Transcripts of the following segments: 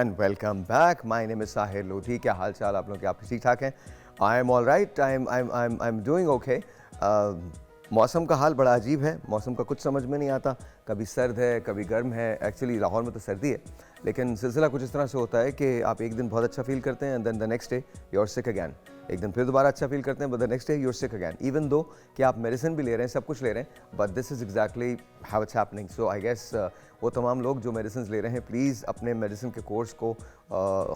And welcome back. My name is Sahir Lodhi. क्या हाल चाल आप लोग के? आप ठीक ठाक हैं? I am all right. I am doing okay. मौसम का हाल बड़ा अजीब है। मौसम का कुछ समझ में नहीं आता, कभी सर्द है कभी गर्म है। एक्चुअली लाहौर में तो सर्दी है, लेकिन सिलसिला कुछ इस तरह से होता है कि आप एक दिन बहुत अच्छा फील करते हैं and then the next day you are sick again. एक दिन फिर दोबारा अच्छा फील करते हैं but the next day you are sick again. Even though कि आप मेडिसिन भी ले रहे हैं, सब कुछ ले रहे हैं, but this is exactly how it's happening. So I guess वो तमाम लोग जो मेडिसिन ले रहे हैं, प्लीज़ अपने मेडिसिन के कोर्स को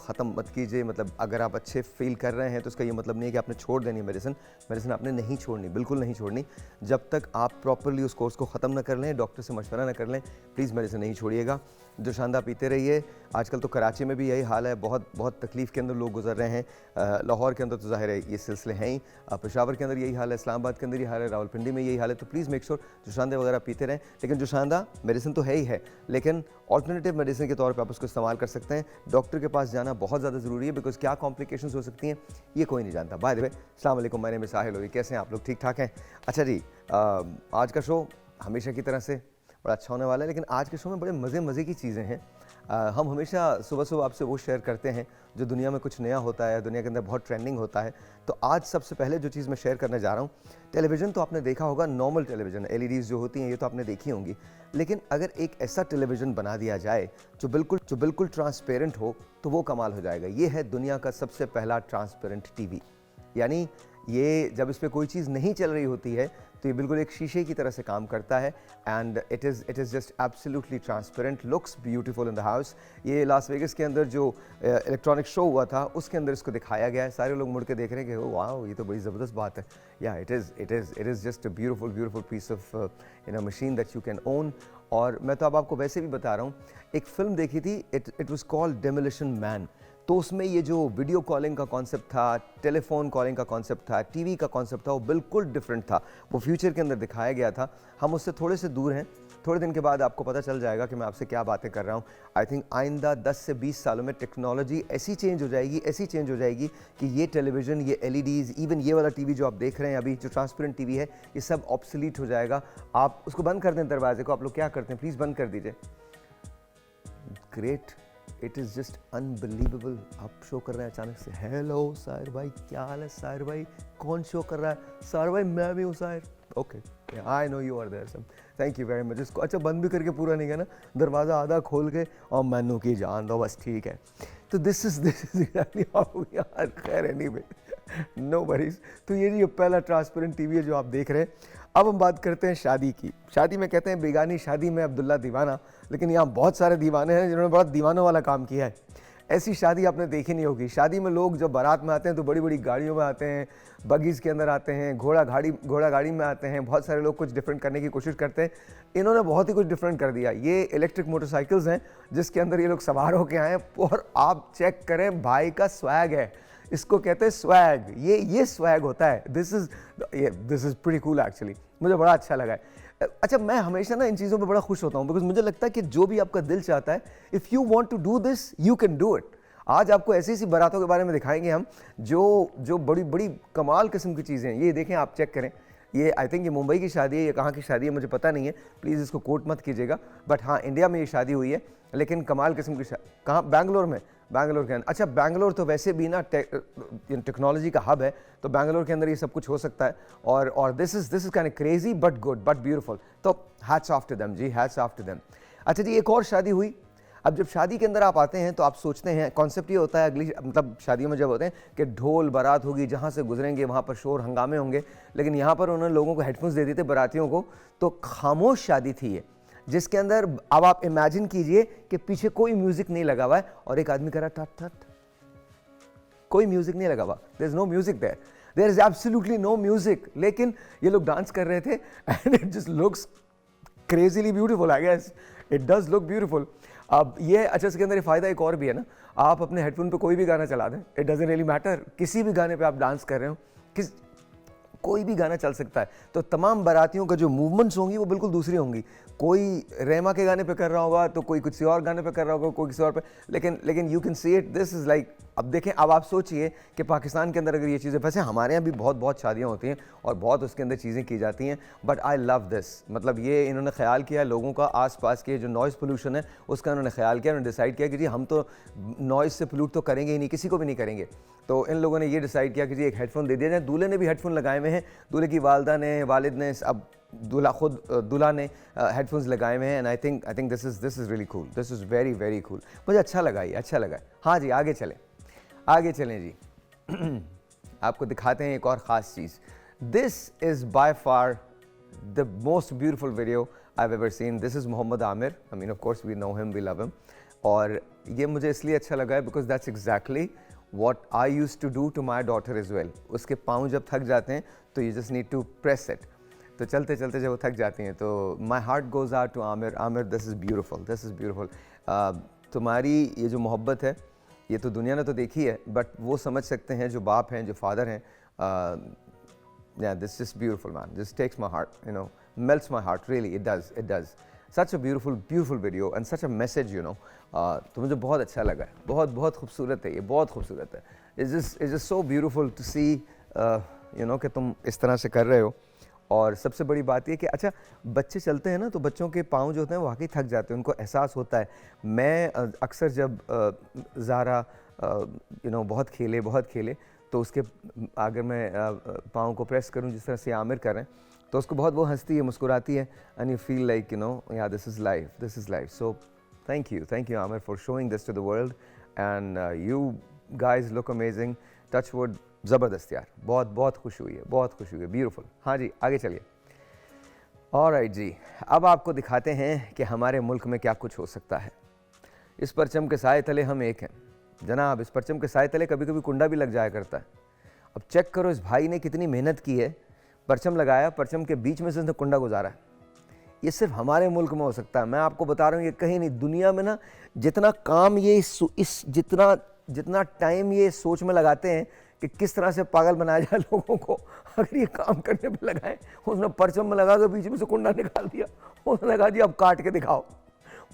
ख़त्म मत कीजिए। मतलब अगर आप अच्छे फील कर रहे हैं तो उसका ये मतलब नहीं है कि आपने छोड़ देनी है मेडिसिन। मेडिसिन आपने नहीं छोड़नी, बिल्कुल नहीं छोड़नी। जब तक आप प्रॉपरली उस कोर्स को ख़त्म ना कर लें, डॉक्टर से मशवरा ना कर लें, प्लीज़ मेडिसिन नहीं छोड़िएगा। जो शानदार पीते रहिए। आजकल तो कराची में भी यही हाल है, बहुत बहुत तकलीफ़ के अंदर लोग गुजर रहे हैं। लाहौर के अंदर तो ज़ाहिर है ये सिलसिले हैं ही, पेशावर के अंदर यही हाल है, इस्लामाबाद के अंदर ये हाल है, रावलपिंडी में यही हाल है। तो प्लीज़ मेक श्योर जोशांदा वगैरह पीते रहें। लेकिन जोशांदा मेडिसिन तो है ही है, लेकिन ऑल्टरनेटिव मेडिसिन के तौर पर आप उसको इस्तेमाल कर सकते हैं। डॉक्टर के पास जाना बहुत ज़्यादा ज़रूरी है, बिकॉज क्या कॉम्प्लिकेशंस हो सकती हैं ये कोई नहीं जानता। बाय द वे, अस्सलाम वालेकुम, मेरे में साहिल लोधी। कैसे हैं आप लोग? ठीक ठाक हैं? अच्छा जी, आज का शो हमेशा की तरह से बड़ा अच्छा होने वाला है, लेकिन आज के शो में बड़े मज़े की चीज़ें हैं। हम हमेशा सुबह सुबह आपसे वो शेयर करते हैं जो दुनिया में कुछ नया होता है, दुनिया के अंदर बहुत ट्रेंडिंग होता है। तो आज सबसे पहले जो चीज़ मैं शेयर करने जा रहा हूँ, टेलीविज़न तो आपने देखा होगा, नॉर्मल टेलीविज़न LEDs जो होती हैं ये तो आपने देखी होंगी, लेकिन अगर एक ऐसा टेलीविज़न बना दिया जाए जो बिल्कुल ट्रांसपेरेंट हो तो वो कमाल हो जाएगा। ये है दुनिया का सबसे पहला ट्रांसपेरेंट TV। यानी ये जब इस पर कोई चीज़ नहीं चल रही होती है तो ये बिल्कुल एक शीशे की तरह से काम करता है and it is just absolutely transparent, looks beautiful in the house. ये लास वेगस के अंदर जो इलेक्ट्रॉनिक शो हुआ था उसके अंदर इसको दिखाया गया है। सारे लोग मुड़ के देख रहे हैं कि वाह, ये तो बड़ी ज़बरदस्त बात है। या it is just a beautiful piece of machine that you can own. और मैं तो अब आपको वैसे भी बता रहा हूँ, एक फ़िल्म देखी थी, it was called demolition man. तो उसमें ये जो वीडियो कॉलिंग का कॉन्सेप्ट था, टेलीफोन कॉलिंग का कॉन्सेप्ट था, TV का कॉन्सेप्ट था, वो बिल्कुल डिफरेंट था। वो फ्यूचर के अंदर दिखाया गया था। हम उससे थोड़े से दूर हैं। थोड़े दिन के बाद आपको पता चल जाएगा कि मैं आपसे क्या बातें कर रहा हूँ। आई थिंक आइंदा 10 से 20 सालों में टेक्नोलॉजी ऐसी चेंज हो जाएगी कि ये टेलीविज़न, ये LEDs, इवन ये वाला TV जो आप देख रहे हैं अभी, जो ट्रांसपेरेंट TV है, ये सब ऑब्सोलीट हो जाएगा। आप उसको बंद कर दें, दरवाजे को। आप लोग क्या करते हैं? प्लीज़ बंद कर दीजिए। Great, it is just unbelievable. आप शो कर रहे हैं अचानक से। हेलो साहिर भाई, क्या हाल है साहिर भाई? कौन शो कर रहा है? साहिर भाई मैं भी हूँ Sahir. Okay, I know you are there some, thank you very much. इसको अच्छा बंद भी करके पूरा नहीं करना, दरवाज़ा आधा खोल के और मैनू की जान दो, बस ठीक है। तो दिस इज एग्जैक्टली हाउ यार, खैर एनीवे, नो वरीज। तो ये जो पहला ट्रांसपेरेंट TV है जो आप देख रहे हैं। अब हम बात करते हैं शादी की। शादी में कहते हैं बेगानी शादी में अब्दुल्ला दीवाना, लेकिन यहाँ बहुत सारे दीवाने हैं जिन्होंने बड़ा दीवानों वाला काम किया है। ऐसी शादी आपने देखी नहीं होगी। शादी में लोग जब बारात में आते हैं तो बड़ी बड़ी गाड़ियों में आते हैं, बगीज़ के अंदर आते हैं, घोड़ा गाड़ी में आते हैं। बहुत सारे लोग कुछ डिफरेंट करने की कोशिश करते हैं। इन्होंने बहुत ही कुछ डिफरेंट कर दिया। ये इलेक्ट्रिक मोटरसाइकिल्स हैं जिसके अंदर ये लोग सवार होकर आए हैं, और आप चेक करें, भाई का स्वैग है। इसको कहते हैं स्वैग। ये स्वैग होता है। This is pretty cool actually. मुझे बड़ा अच्छा लगा है। अच्छा, मैं हमेशा ना इन चीज़ों पे बड़ा खुश होता हूँ, बिकॉज मुझे लगता है कि जो भी आपका दिल चाहता है, if you want to do this you can do it. आज आपको ऐसी बारातों के बारे में दिखाएंगे हम जो बड़ी बड़ी कमाल किस्म की चीज़ें हैं। ये देखें, आप चेक करें। ये आई थिंक ये मुंबई की शादी है, ये कहाँ की शादी है मुझे पता नहीं है, प्लीज़ इसको कोट मत कीजिएगा, बट हाँ, इंडिया में ये शादी हुई है, लेकिन कमाल किस्म की कहाँ? बैंगलोर में। बैंगलोर के अंदर। अच्छा, बैंगलोर तो वैसे भी ना टेक्नोलॉजी का हब है, तो बैंगलोर के अंदर ये सब कुछ हो सकता है। और this is kind of crazy but good but beautiful. तो हैट्स ऑफ टू देम जी, हैट्स ऑफ टू देम। अच्छा जी, एक और शादी हुई। अब जब शादी के अंदर आप आते हैं तो आप सोचते हैं, कॉन्सेप्ट ये होता है अगली मतलब शादियों में जब होते हैं कि ढोल बारात होगी, जहाँ से गुजरेंगे वहाँ पर शोर हंगामे होंगे, लेकिन यहाँ पर उन्होंने लोगों को हेडफोन्स दे दिए थे बारातियों को। तो खामोश शादी थी ये, जिसके अंदर अब आप इमेजिन कीजिए कि पीछे कोई म्यूजिक नहीं लगा हुआ है और एक आदमी कर रहा टट टट, कोई म्यूजिक नहीं लगा हुआ। There is no music there, there is absolutely no music, लेकिन ये लोग डांस कर रहे थे and it just looks crazily beautiful. I guess it does look beautiful. अब ये अच्छा, इसके अंदर ये फ़ायदा एक और भी है ना, आप अपने हेडफोन पे कोई भी गाना चला दें, इट डजंट रियली मैटर। किसी भी गाने पे आप डांस कर रहे हो, कोई भी गाना चल सकता है। तो तमाम बारातियों का जो मूवमेंट्स होंगी वो बिल्कुल दूसरी होंगी। कोई रहमा के गाने पे कर रहा होगा तो कोई किसी और गाने पे कर रहा होगा, कोई किसी और पे, लेकिन you can see it, this is like, अब देखें, अब आप सोचिए कि पाकिस्तान के अंदर अगर ये चीज़ें, वैसे हमारे यहाँ भी बहुत बहुत शादियाँ होती हैं और बहुत उसके अंदर चीज़ें की जाती हैं, बट आई लव दिस, मतलब ये इन्होंने ख्याल किया है लोगों का, आसपास के जो नॉइज़ पोल्यूशन है उसका इन्होंने ख्याल किया, उन्होंने डिसाइड किया कि जी हम तो नॉइज़ से पोल्यूट तो करेंगे ही नहीं, किसी को भी नहीं करेंगे। तो इन लोगों ने ये डिसाइड किया कि जी एक हेडफोन दे दिया जाए। दूल्हे ने भी हेडफोन लगाए हुए हैं, दूल्हे की वालदा ने, वालिद ने, अब दूल्हा ने हेडफोन्स लगाए हुए हैं, and I think this is really cool, this is very very cool, मुझे अच्छा लगा, ये अच्छा लगा। हाँ जी, आगे चलें जी। आपको दिखाते हैं एक और ख़ास चीज़। This is by far the most beautiful video I have ever seen. This is Mohammad Aamir, I mean of course we know him, we love him, और ये मुझे इसलिए अच्छा लगा है because that's exactly what I used to do to my daughter as well। उसके पाँव जब थक जाते हैं तो you just need to press it, तो चलते चलते जब वो थक जाती हैं तो my heart goes out to Aamir. Aamir, this is beautiful। तुम्हारी ये जो मोहब्बत है ये तो दुनिया ने तो देखी है, बट वो समझ सकते हैं जो बाप हैं, जो फादर हैं। yeah, this is beautiful man, this takes my heart, you know, melts my heart, really it does। such a beautiful video and such a message, you know। तो मुझे बहुत अच्छा लगा है, बहुत खूबसूरत है ये, बहुत खूबसूरत है। It's just so beautiful to see, you know, कि तुम इस तरह से कर रहे हो। और सबसे बड़ी बात ये कि अच्छा, बच्चे चलते हैं ना तो बच्चों के पाँव जो होते हैं वो वाकई थक जाते हैं, उनको एहसास होता है। मैं अक्सर जब ज़ारा यू नो बहुत खेले तो उसके अगर मैं पाँव को प्रेस करूं जिस तरह से आमिर कर रहे हैं तो उसको बहुत वो हंसती है, मुस्कुराती है, and you feel like you know yeah this is life. So thank you Aamir for showing this to the world, and you guys look amazing, touch wood, ज़बरदस्त यार, बहुत खुशी हुई है, ब्यूटीफुल। हाँ जी, आगे चलिए। ऑलराइट जी, अब आपको दिखाते हैं कि हमारे मुल्क में क्या कुछ हो सकता है। इस परचम के साए तले हम एक हैं जनाब, इस परचम के साए तले कभी कभी कुंडा भी लग जाया करता है। अब चेक करो इस भाई ने कितनी मेहनत की है, परचम लगाया, परचम के बीच में से उसने कुंडा गुजारा है। ये सिर्फ हमारे मुल्क में हो सकता है, मैं आपको बता रहा हूँ, ये कहीं नहीं, दुनिया में ना जितना काम ये जितना टाइम ये सोच में लगाते हैं कि किस तरह से पागल बनाया जाए लोगों को, अगर ये काम करने पे लगाए, उसने परचम में लगा के बीच में से कुंडा निकाल दिया, उसने लगा दिया अब काट के दिखाओ,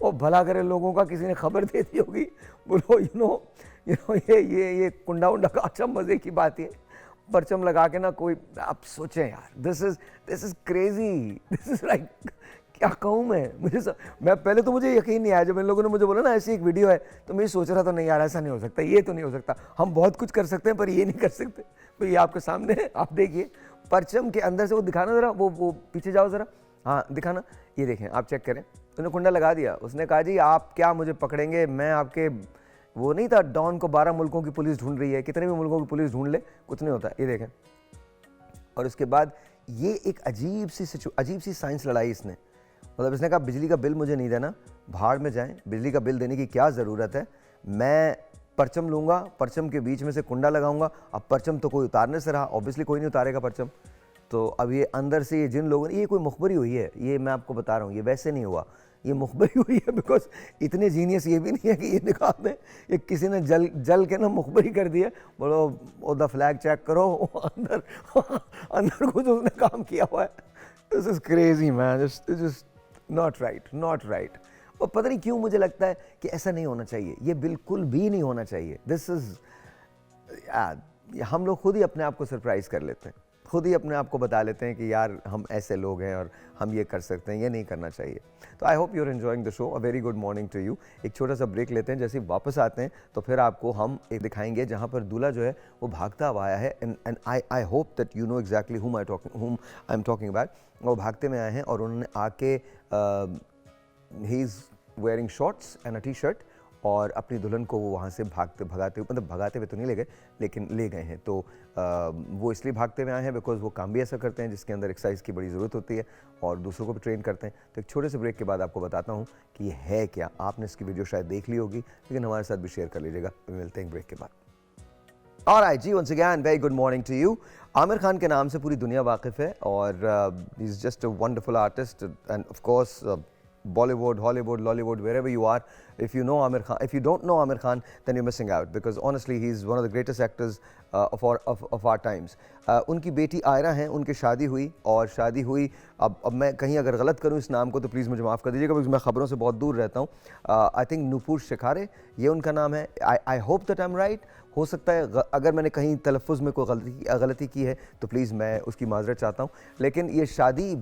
वो भला करे लोगों का, किसी ने खबर दे दी होगी, बोलो यू नो ये कुंडा उंडा का, अच्छा मज़े की बात है, परचम लगा के ना कोई, आप सोचें यार, this is crazy, this is like, क्या कहूँ मैं पहले तो मुझे यकीन नहीं आया जब इन लोगों ने मुझे बोला ना ऐसी एक वीडियो है, तो मैं सोच रहा था नहीं यार ऐसा नहीं हो सकता, ये तो नहीं हो सकता, हम बहुत कुछ कर सकते हैं पर ये नहीं कर सकते। तो ये आपके सामने है, आप देखिए परचम के अंदर से वो दिखाना ज़रा, वो पीछे जाओ ज़रा, हाँ दिखाना, ये देखें आप चेक करें, उन्होंने कुंडा लगा दिया, उसने कहा जी आप क्या मुझे पकड़ेंगे, मैं आपके, वो नहीं था डॉन को 12 मुल्कों की पुलिस ढूंढ रही है, कितने भी मुल्कों की पुलिस ढूंढ ले कुछ नहीं होता, ये देखें। और उसके बाद ये एक अजीब सी साइंस लड़ाई इसने, मतलब इसने कहा बिजली का बिल मुझे नहीं देना, भाड़ में जाएं, बिजली का बिल देने की क्या ज़रूरत है, मैं परचम लूँगा, परचम के बीच में से कुंडा लगाऊंगा। अब परचम तो कोई उतारने से रहा, ऑब्वियसली कोई नहीं उतारेगा परचम, तो अब ये अंदर से ये जिन लोगों ने, ये कोई मुखबरी हुई है, ये मैं आपको बता रहा हूँ, ये वैसे नहीं हुआ, ये मुखबरी हुई है, बिकॉज इतने जीनियस ये भी नहीं है कि ये निकाह में ये किसी ने जल के ना मुखबरी कर दी है, बोलो ओ द फ्लैग चेक करो, अंदर कुछ उसने काम किया हुआ है। This is crazy man, this is not right. और पता नहीं क्यों मुझे लगता है कि ऐसा नहीं होना चाहिए, ये बिल्कुल भी नहीं होना चाहिए। दिस इज़, हम लोग खुद ही अपने आप को सरप्राइज़ कर लेते हैं, खुद ही अपने आप को बता लेते हैं कि यार हम ऐसे लोग हैं और हम ये कर सकते हैं, ये नहीं करना चाहिए। तो I hope you are enjoying the show, a very good morning to you. एक छोटा सा ब्रेक लेते हैं, जैसे ही वापस आते हैं तो फिर आपको हम एक दिखाएंगे जहाँ पर दूल्हा जो है वो भागता हुआ आया है, and I hope that you know exactly हुम आई एम टॉकिंग अबाउट। वो भागते में आए हैं और उन्होंने आके he is wearing shorts and a T shirt, और अपनी दुल्हन को वो वहाँ से भगाते हुए तो नहीं ले गए, लेकिन ले गए हैं। तो वो इसलिए भागते हुए आए हैं बिकॉज वो काम भी ऐसा करते हैं जिसके अंदर एक्सरसाइज की बड़ी ज़रूरत होती है और दूसरों को भी ट्रेन करते हैं। तो एक छोटे से ब्रेक के बाद आपको बताता हूँ कि ये है क्या। आपने इसकी वीडियो शायद देख ली होगी, लेकिन हमारे साथ भी शेयर कर लीजिएगा। मिलते हैं ब्रेक के बाद। ऑलराइट जी, once again very good morning to you. Aamir Khan के नाम से पूरी दुनिया वाकिफ़ है और he is just a wonderful artist, and of course Bollywood, Hollywood, Lollywood, wherever you are, if you know Amir Khan, if you don't know Amir Khan, then you're missing out, because honestly he's one of the greatest actors of our times. उनकी बेटी आयरा हैं, उनकी शादी हुई, और शादी हुई, अब मैं कहीं अगर गलत करूं इस नाम को तो प्लीज़ मुझे माफ़ कर दीजिएगा, बिकॉज मैं ख़बरों से बहुत दूर रहता हूं. आई थिंक नूपुर शिखारे, ये उनका नाम है. I hope that I am right. हो सकता है अगर मैंने कहीं तलफ़ुज़ में कोई गलती की है तो प्लीज़ मैं उसकी माज़रत चाहता हूँ. लेकिन ये शादी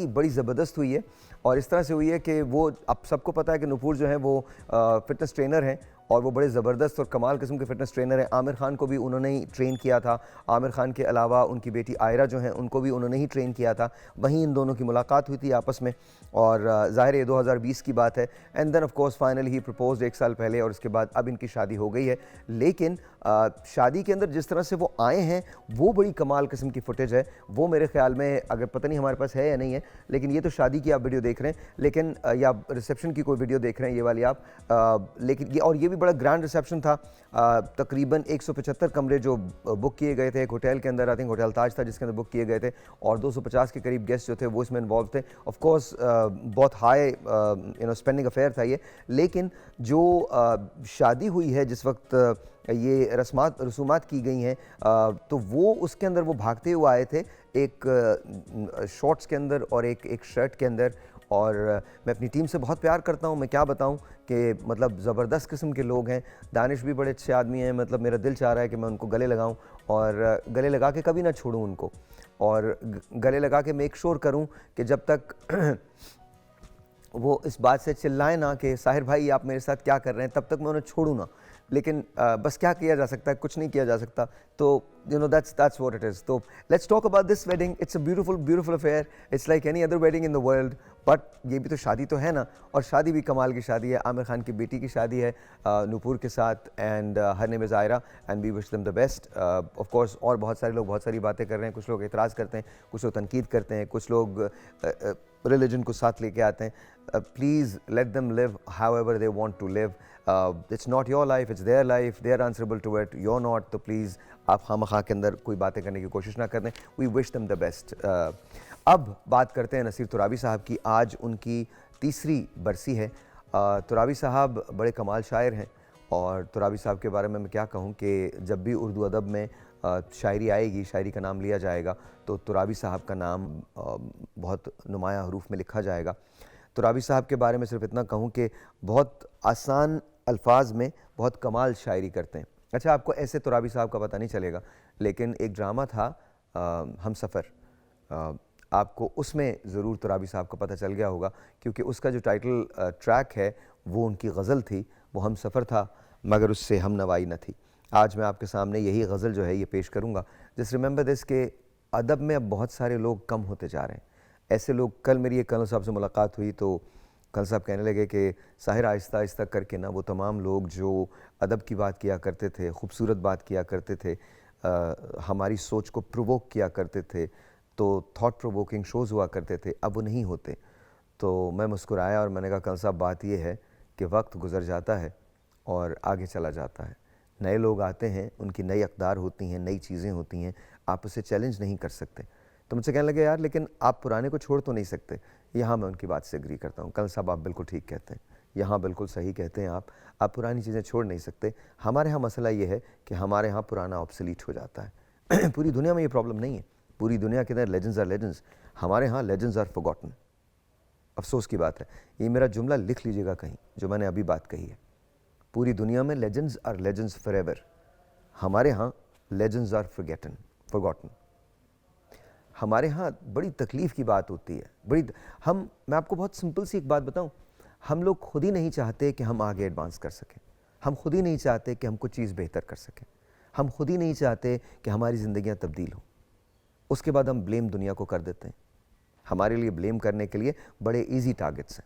बड़ी ज़बरदस्त हुई है, और इस तरह से हुई है कि वो, अब सबको पता है कि नूपुर जो है वो फ़िटनेस ट्रेनर हैं, और वो बड़े ज़बरदस्त और कमाल किस्म के फ़िटनेस ट्रेनर हैं. आमिर खान को भी उन्होंने ही ट्रेन किया था. आमिर खान के अलावा उनकी बेटी आयरा जो हैं उनको भी उन्होंने ही ट्रेन किया था. वहीं इन दोनों की मुलाकात हुई थी आपस में, और ज़ाहिर है 2020 की बात है. And then of course finally he proposed 1 साल पहले, और उसके बाद अब इनकी शादी हो गई है. लेकिन शादी के अंदर जिस तरह से वो आए हैं वो बड़ी कमाल किस्म की फुटेज है. वो मेरे ख्याल में, अगर पता नहीं हमारे पास है या नहीं है, लेकिन ये तो शादी की आप वीडियो देख रहे हैं, लेकिन या रिसेप्शन की कोई वीडियो देख रहे हैं ये वाली आप, लेकिन ये, और ये भी बड़ा ग्रैंड रिसेप्शन था. तकरीबन 175 कमरे जो बुक किए गए थे एक होटल के अंदर, आई थिंक होटल ताज था जिसके अंदर बुक किए गए थे, और 250 के करीब गेस्ट जो थे वो इसमें इन्वॉल्व थे. ऑफ कोर्स बहुत हाई स्पेंडिंग अफेयर था ये. लेकिन जो शादी हुई है जिस वक्त ये रसूमात की गई हैं, तो वो उसके अंदर वो भागते हुए आए थे एक शॉर्ट्स के अंदर और एक शर्ट के अंदर. और मैं अपनी टीम से बहुत प्यार करता हूँ, मैं क्या बताऊँ कि मतलब ज़बरदस्त किस्म के लोग हैं. दानिश भी बड़े अच्छे आदमी हैं, मतलब मेरा दिल चाह रहा है कि मैं उनको गले लगाऊँ, और गले लगा के कभी ना छोड़ूँ उनको, और गले लगा के मेक श्योर करूँ कि जब तक वो इस बात से चिल्लाए ना कि साहिर भाई आप मेरे साथ क्या कर रहे हैं, तब तक मैं उन्हें छोड़ूँ ना. लेकिन बस क्या किया जा सकता है, कुछ नहीं किया जा सकता. तो that's what it is. तो let's talk about this wedding. It's a beautiful affair. It's like any other wedding in the world. But ये भी तो शादी तो है ना, और शादी भी कमाल की शादी है. आमिर खान की बेटी की शादी है नूपुर के साथ, and her name is Ira, and we wish them the best. Of course और बहुत सारे लोग बहुत सारी बातें कर रहे हैं. कुछ लोग एतराज़ करते हैं, कुछ लोग तनकीद करते हैं, कुछ लोग रिलीजन को साथ लेके आते हैं. Please let them live however they want to live. It's not your life, it's their life, they are answerable to it, you're not. तो प्लीज़ आप खामखा के अंदर कोई बातें करने की कोशिश ना करें. We wish them the best. अब बात करते हैं नसीर तुराबी साहब की. आज उनकी तीसरी बरसी है. तुराबी साहब बड़े कमाल शायर हैं, और तुराबी साहब के बारे में मैं क्या कहूँ कि जब भी उर्दू अदब में शायरी आएगी, शायरी का नाम लिया जाएगा, तो तुराबी साहब का नाम बहुत नुमायाँ हरूफ में लिखा जाएगा. तुराबी साहब के बारे में सिर्फ इतना कहूँ कि बहुत आसान अल्फाज में बहुत कमाल शायरी करते हैं. अच्छा, आपको ऐसे तुराबी साहब का पता नहीं चलेगा, लेकिन एक ड्रामा था हम सफ़र, आपको उसमें ज़रूर तुराबी साहब का पता चल गया होगा, क्योंकि उसका जो टाइटल ट्रैक है वो उनकी गज़ल थी. वो हम सफ़र था मगर उससे हम नवाई न थी. आज मैं आपके सामने यही गज़ल जो है ये पेश करूँगा. जस्ट रिमेंबर दिस के अदब में अब बहुत सारे लोग कम होते जा रहे हैं. ऐसे लोग, कल मेरी एक कर्नल साहब से मुलाकात हुई तो कर्नल साहब कहने लगे कि साहिर आहिस्ता आहिस्ता करके ना वो तमाम लोग जो अदब की बात किया करते थे, खूबसूरत बात किया करते थे, हमारी सोच को प्रोवोक किया करते थे, तो थॉट प्रोवोकिंग शोज़ हुआ करते थे, अब वो नहीं होते. तो मैं मुस्कुराया और मैंने कहा कर्नल साहब बात ये है कि वक्त गुज़र जाता है और आगे चला जाता है. नए लोग आते हैं, उनकी नई अक़दार होती हैं, नई चीज़ें होती हैं, आप उसे चैलेंज नहीं कर सकते. तो मुझसे कहने लगे यार लेकिन आप पुराने को छोड़ तो नहीं सकते. यहाँ मैं उनकी बात से एग्री करता हूँ. कर्नल साहब आप बिल्कुल ठीक कहते हैं, यहाँ बिल्कुल सही कहते हैं आप पुरानी चीज़ें छोड़ नहीं सकते. हमारे यहाँ मसला ये है कि हमारे यहाँ पुराना ऑब्सोलीट हो जाता है. पूरी दुनिया में ये प्रॉब्लम नहीं है. पूरी दुनिया के अंदर लेजेंड्स आर लेजेंड्स, हमारे यहाँ लेजेंड्स आर फॉरगॉटन. अफसोस की बात है. ये मेरा जुमला लिख लीजिएगा कहीं, जो मैंने अभी बात कही है. पूरी दुनिया में लेजेंड्स आर लेजेंड्स फॉरएवर, हमारे यहाँ लेजेंड्स आर फॉरगॉटन. हमारे यहाँ बड़ी तकलीफ़ की बात होती है. मैं आपको बहुत सिंपल सी एक बात बताऊँ, हम लोग खुद ही नहीं चाहते कि हम आगे एडवांस कर सकें. हम खुद ही नहीं चाहते कि हम कुछ चीज़ बेहतर कर सकें. हम खुद ही नहीं चाहते कि हमारी ज़िंदगियाँ तब्दील हों. उसके बाद हम ब्लेम दुनिया को कर देते हैं. हमारे लिए ब्लेम करने के लिए बड़े ईजी टारगेट्स हैं,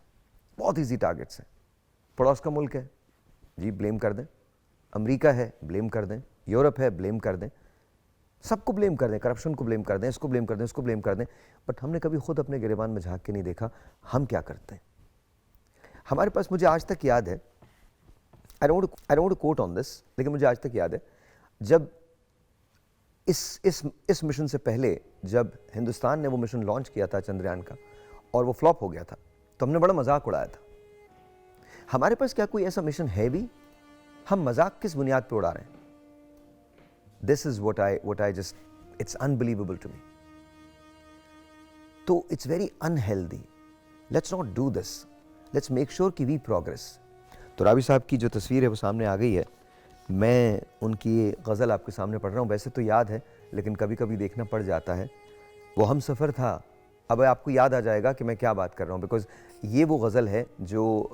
बहुत ईजी टारगेट्स हैं. पड़ोस का मुल्क है जी, ब्लेम कर दें. अमेरिका है, ब्लेम कर दें. यूरोप है, ब्लेम कर दें. सबको ब्लेम कर दें, करप्शन को ब्लेम कर दें, इसको ब्लेम कर दें, उसको ब्लेम कर दें. बट हमने कभी खुद अपने गिरेबान में झांक के नहीं देखा हम क्या करते हैं. हमारे पास, मुझे आज तक याद है, I don't quote on this, लेकिन मुझे आज तक याद है जब इस मिशन से पहले जब हिंदुस्तान ने वो मिशन लॉन्च किया था चंद्रयान का, और वो फ्लॉप हो गया था, तो हमने बड़ा मजाक उड़ाया था। हमारे पास क्या कोई ऐसा मिशन है भी? हम मजाक किस बुनियाद पे उड़ा रहे हैं? This is what I just, it's unbelievable to me. तो it's very unhealthy. Let's not do this, let's make sure कि वी प्रोग्रेस। तो रावी साहब की जो तस्वीर है वो सामने आ गई है। मैं उनकी ये गज़ल आपके सामने पढ़ रहा हूँ। वैसे तो याद है, लेकिन कभी कभी देखना पड़ जाता है। वो हम सफ़र था, अब आपको याद आ जाएगा कि मैं क्या बात कर रहा हूँ, बिकॉज़ ये वो गज़ल है जो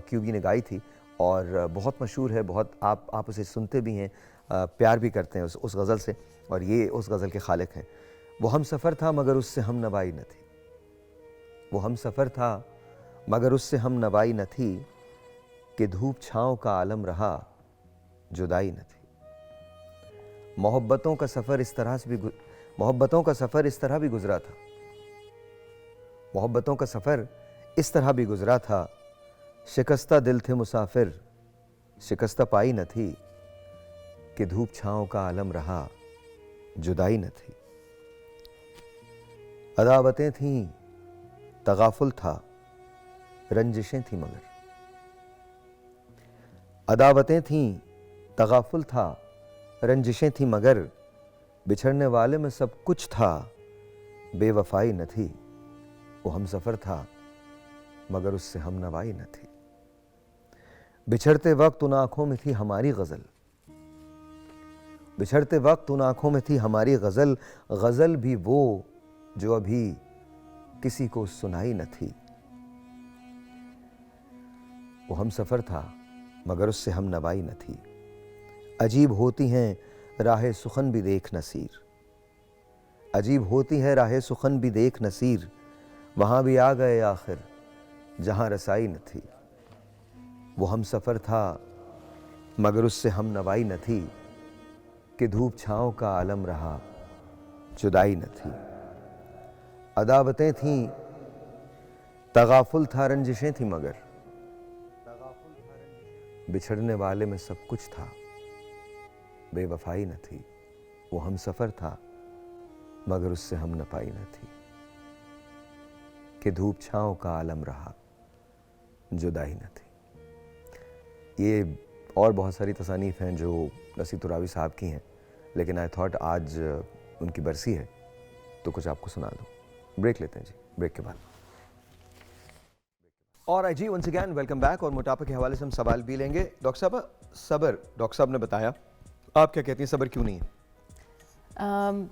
क्यूबी ने गाई थी और बहुत मशहूर है, बहुत आप उसे सुनते भी हैं, प्यार भी करते हैं उस गज़ल से, और ये उस गज़ल के खालिक हैं। वो हम सफ़र था मगर उससे हम नवाई न थी, वो हम सफ़र था मगर उससे हम नवाई न थी, कि धूप छाँव का आलम रहा जुदाई न थी। मोहब्बतों का सफ़र इस तरह से भी मोहब्बतों का सफ़र इस तरह भी गुजरा था, मोहब्बतों का सफ़र इस तरह भी गुजरा था, शिकस्ता दिल थे मुसाफिर शिकस्ता पाई न थी, कि धूप छाँव का आलम रहा जुदाई न थी। अदावतें थीं तगाफुल था रंजिशें थी मगर, अदावतें थीं तगाफुल था रंजिशें थी मगर, बिछड़ने वाले में सब कुछ था बेवफाई न थी। वो हम सफ़र था मगर उससे हम नवाई न थी। बिछड़ते वक्त उन आँखों में थी हमारी गज़ल, बिछड़ते वक्त उन आँखों में थी हमारी गज़ल, गज़ल भी वो जो अभी किसी को सुनाई न थी। वो हम सफ़र था मगर उससे हम नवाई न थी। अजीब होती हैं राह सुखन भी देख नसीर, अजीब होती है राह सुखन भी देख नसीर, वहाँ भी आ गए आखिर जहाँ रसाई न थी। वो हम सफ़र था मगर उससे हम नवाई न थी, कि धूप छाँव का आलम रहा जुदाई न थी। अदावतें थीं तगाफुल था रंजिशें थी मगर, बिछड़ने वाले में सब कुछ था बेवफाई न थी। वो हम सफ़र था मगर उससे हम न पाई न थी, कि धूप छाँव का आलम रहा जुदाई न थी। ये और बहुत सारी तसानीफ़ हैं जो नसीर तुरावी साहब की हैं, लेकिन आई थॉट आज उनकी बरसी है तो कुछ आपको सुना दूँ। ब्रेक लेते हैं जी, ब्रेक के बाद। और आई जी वंस अगैन वेलकम बैक। और मोटापे के हवाले से हम सवाल भी लेंगे। डॉक्टर साहब, सब्र, डॉक्टर साहब ने बताया, आप क्या कहती हैं, सब्र क्यों नहीं है?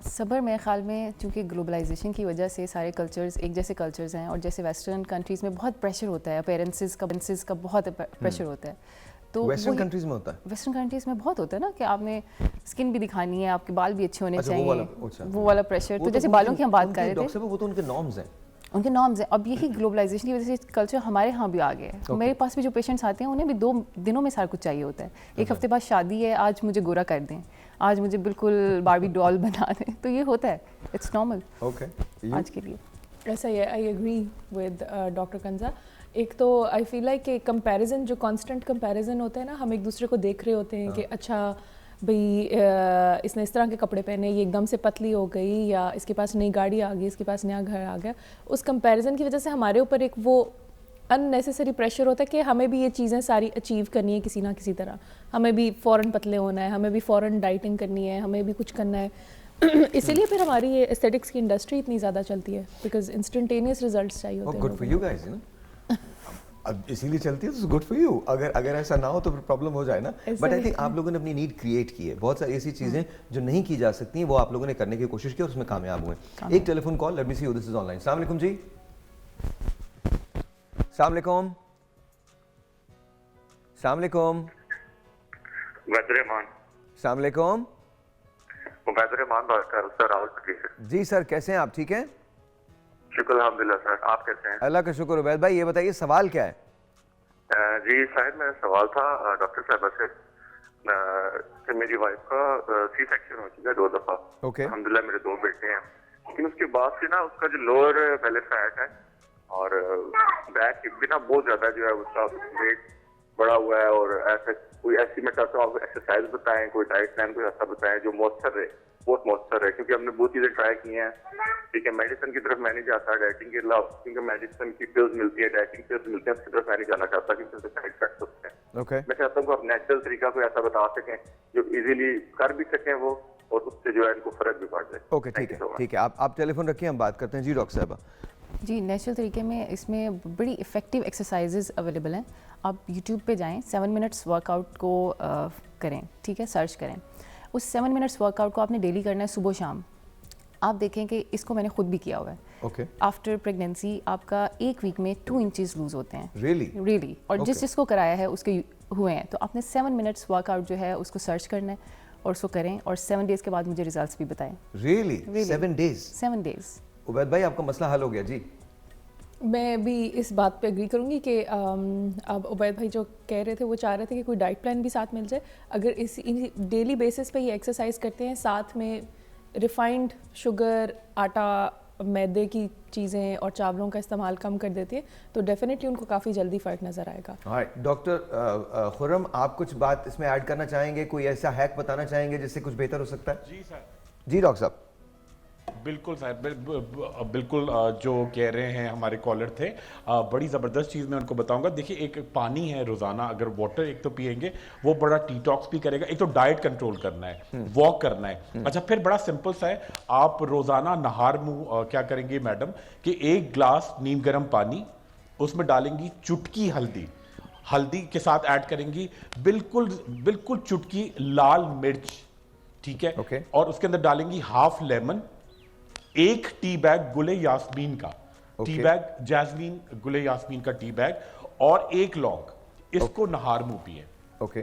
सब्र मेरे ख़्याल में चूँकि ग्लोबलाइजेशन की वजह से सारे कल्चर्स एक जैसे कल्चर्स हैं, और जैसे वेस्टर्न कंट्रीज़ में बहुत प्रेशर होता है, अपेरेंसेस का बहुत प्रेशर होता है। तो वेस्टर्न कंट्रीज़ में होता है? वेस्टर्न कंट्रीज़ में बहुत होता है ना, कि आपने स्किन भी दिखानी है, आपके बाल भी अच्छे होने अच्छा, चाहिए, वो वाला प्रेशर। तो जैसे बालों की हम बात कर रहे थे, डॉक्टर साहब वो तो उनके नॉर्म्स हैं, उनके नॉर्म्स हैं। अब यही ग्लोबलाइजेशन की वजह से कल्चर हमारे यहाँ भी आ गया है। मेरे पास भी जो पेशेंट्स आते हैं उन्हें भी 2 दिनों में सारा कुछ चाहिए होता है। एक हफ्ते बाद शादी है, आज मुझे गोरा कर दें, आज मुझे बिल्कुल बारबी डॉल बना दें, तो ये होता है, इट्स नॉर्मल आज के लिए। ऐसा ही है, आई एग्री विद डॉक्टर कंजा। एक तो आई फील लाइक कि कंपैरिजन, जो कांस्टेंट कंपैरिजन होता है ना, हम एक दूसरे को देख रहे होते हैं कि अच्छा भाई इसने इस तरह के कपड़े पहने, ये एकदम से पतली हो गई, या इसके पास नई गाड़ी आ गई, इसके पास नया घर आ गया। उस कंपैरिजन की वजह से हमारे ऊपर एक वो अननेसेसरी प्रेशर होता है कि हमें भी ये चीज़ें सारी अचीव करनी है किसी ना किसी तरह। हमें भी फ़ौरन पतले होना है, हमें भी फ़ौरन डाइटिंग करनी है, हमें भी कुछ करना है। इसीलिए फिर हमारी ये एस्थेटिक्स की इंडस्ट्री इतनी ज़्यादा चलती है, बिकॉज इंस्टेंटेनियस रिजल्ट्स चाहिए होते हैं। Good for you guys, you know, अब इसीलिए चलती है तो गुड फॉर यू। अगर ऐसा ना हो तो फिर प्रॉब्लम हो जाए ना। बट आई थिंक आप लोगों ने अपनी नीड क्रिएट की है। बहुत सारी ऐसी चीजें जो नहीं की जा सकती हैं वो आप लोगों ने करने की कोशिश की और उसमें कामयाब हुए। एक telephone call, let me see who this is online. अस्सलाम वालेकुम जी। अस्सलाम वालेकुम। अस्सलाम वालेकुम। वैदुररहमान। अस्सलाम वालेकुम। वैदुररहमान बात कर रहा हूं सर, रावलपिंडी से। जी सर, कैसे हैं आप? ठीक हैं? शुक्र अल्हम्दुलिल्लाह सर, आप कैसे हैं? अल्लाह का शुक्र। उबैद भाई ये बताइए सवाल क्या है? जी शायद मेरा सवाल था डॉक्टर साहब से कि मेरी वाइफ का सी सेक्शन हो चुका है 2 दफा। ओके। अल्हम्दुलिल्लाह मेरे 2 बेटे हैं, लेकिन उसके बाद से ना उसका जो लोअर बेली फैट है और बैक हिप भी ना बहुत ज्यादा जो है उसका वेट बढ़ा हुआ है, और ऐसा कोई ऐसी मैं चाहता हूँ आप एक्सरसाइज बताएं, कोई डाइट प्लान कोई ऐसा बताएं जो मौसर रहे, बहुत मौसर है, क्योंकि हमने बहुत चीजें ट्राई की हैं। ठीक है, मेडिसिन की तरफ मैं नहीं जाता, डाइटिंग के अलावा, क्योंकि मेडिसिन की पिल्स मिलती है, डाइटिंग पिल्स मिलती है, उसकी तरफ मैं नहीं जाना चाहता क्योंकि उससे साइड इफेक्ट होते हैं। ओके मैं चाहता हूँ कि आप नेचुरल तरीका कोई ऐसा बता सकें जो इजीली कर भी सकें वो, और उससे जो है इनको फर्क भी पड़ जाए। ओके, ठीक है ठीक है, आप टेलीफोन रखिए, हम बात करते हैं। जी डॉक्टर साहबा। जी, नेचुरल तरीके में इसमें बड़ी इफ़ेक्टिव एक्सरसाइजेज अवेलेबल हैं। आप यूट्यूब पे जाएं, 7 मिनट्स वर्कआउट को करें, ठीक है, सर्च करें। उस 7 मिनट्स वर्कआउट को आपने डेली करना है, सुबह शाम। आप देखें कि इसको मैंने खुद भी किया हुआ है। ओके, आफ्टर प्रेगनेंसी आपका 1 वीक में 2 इंचेस लूज होते हैं। रियली? और जिसको कराया है उसके हुए हैं। तो आपने 7 मिनट्स वर्कआउट जो है उसको सर्च करना है और उसको करें, और 7 डेज़ के बाद मुझे रिजल्ट्स भी बताएं। रियली? 7 डेज? 7 डेज़। उबैद भाई, आपका मसला हल हो गया जी। मैं भी इस बात पे एग्री करूंगी कि अब उबैद भाई जो कह रहे थे वो चाह रहे थे कि कोई डाइट प्लान भी साथ मिल जाए। अगर इस डेली बेसिस पे ये एक्सरसाइज करते हैं, साथ में रिफाइंड शुगर, आटा, मैदे की चीज़ें और चावलों का इस्तेमाल कम कर देती है, तो डेफिनेटली उनको काफ़ी जल्दी फ़र्क नज़र आएगा। डॉक्टर खुर्रम, आप कुछ बात इसमें ऐड करना चाहेंगे? कोई ऐसा हैक बताना चाहेंगे जिससे कुछ बेहतर हो सकता है? जी सर। जी डॉक्टर साहब। बिल्कुल सर, बिल्कुल जो कह रहे हैं हमारे कॉलर थे, बड़ी ज़बरदस्त चीज़ मैं उनको बताऊंगा। देखिए, एक पानी है रोज़ाना, अगर वाटर एक तो पिएंगे वो बड़ा डिटॉक्स भी करेगा। एक तो डाइट कंट्रोल करना है, वॉक करना है। अच्छा, फिर बड़ा सिंपल सा है, आप रोज़ाना नहार मुंह क्या करेंगे मैडम कि 1 ग्लास नीम गर्म पानी, उसमें डालेंगी चुटकी हल्दी के साथ ऐड करेंगी बिल्कुल चुटकी लाल मिर्च, ठीक है। Okay. और उसके अंदर डालेंगी हाफ लेमन, 1 टी बैग गुले यास्मीन का, टी बैग जैस्मीन गुले यास्मीन का टी बैग, और 1 लौंग, इसको नहार मुंह पिए। ओके,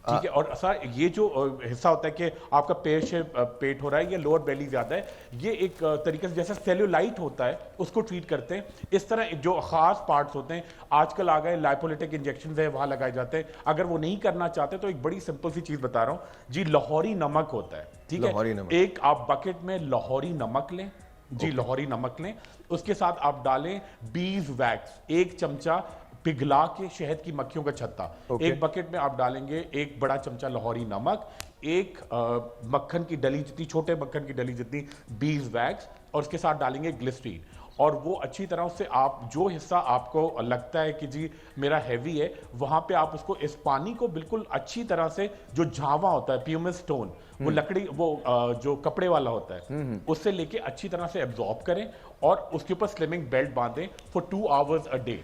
ठीक है। और सर, ये जो हिस्सा होता है कि आपका पेट हो रहा है या लोअर बेली ज्यादा है, ये एक तरीके से जैसे सेल्यूलाइट होता है उसको ट्रीट करते हैं। इस तरह जो खास पार्ट्स होते हैं, आजकल आ गए लाइपोलिटिक इंजेक्शन है, वहां लगाए जाते हैं। अगर वो नहीं करना चाहते तो एक बड़ी सिंपल सी चीज बता रहा हूं जी, लाहौरी नमक होता है, ठीक है। एक आप बकेट में लाहौरी नमक लें जी, लाहौरी नमक लें, उसके साथ आप डालें बीज वैक्स, 1 चमचा पिघला के शहद की मक्खियों का छत्ता। एक बकेट में आप डालेंगे 1 बड़ा चमचा लाहौरी नमक, 1 मक्खन की डली जितनी, छोटे मक्खन की डली जितनी बीज वैक्स, और उसके साथ डालेंगे ग्लिसरीन। और वो अच्छी तरह से आप जो हिस्सा आपको लगता है कि जी मेरा हैवी है, वहां पे आप उसको, इस पानी को बिल्कुल अच्छी तरह से, जो झावा होता है प्यूमिस स्टोन, वो लकड़ी, वो जो कपड़े वाला होता है, उससे लेके अच्छी तरह से एब्जॉर्ब करें, और उसके ऊपर स्लिमिंग बेल्ट बांधें for 2 hours a day.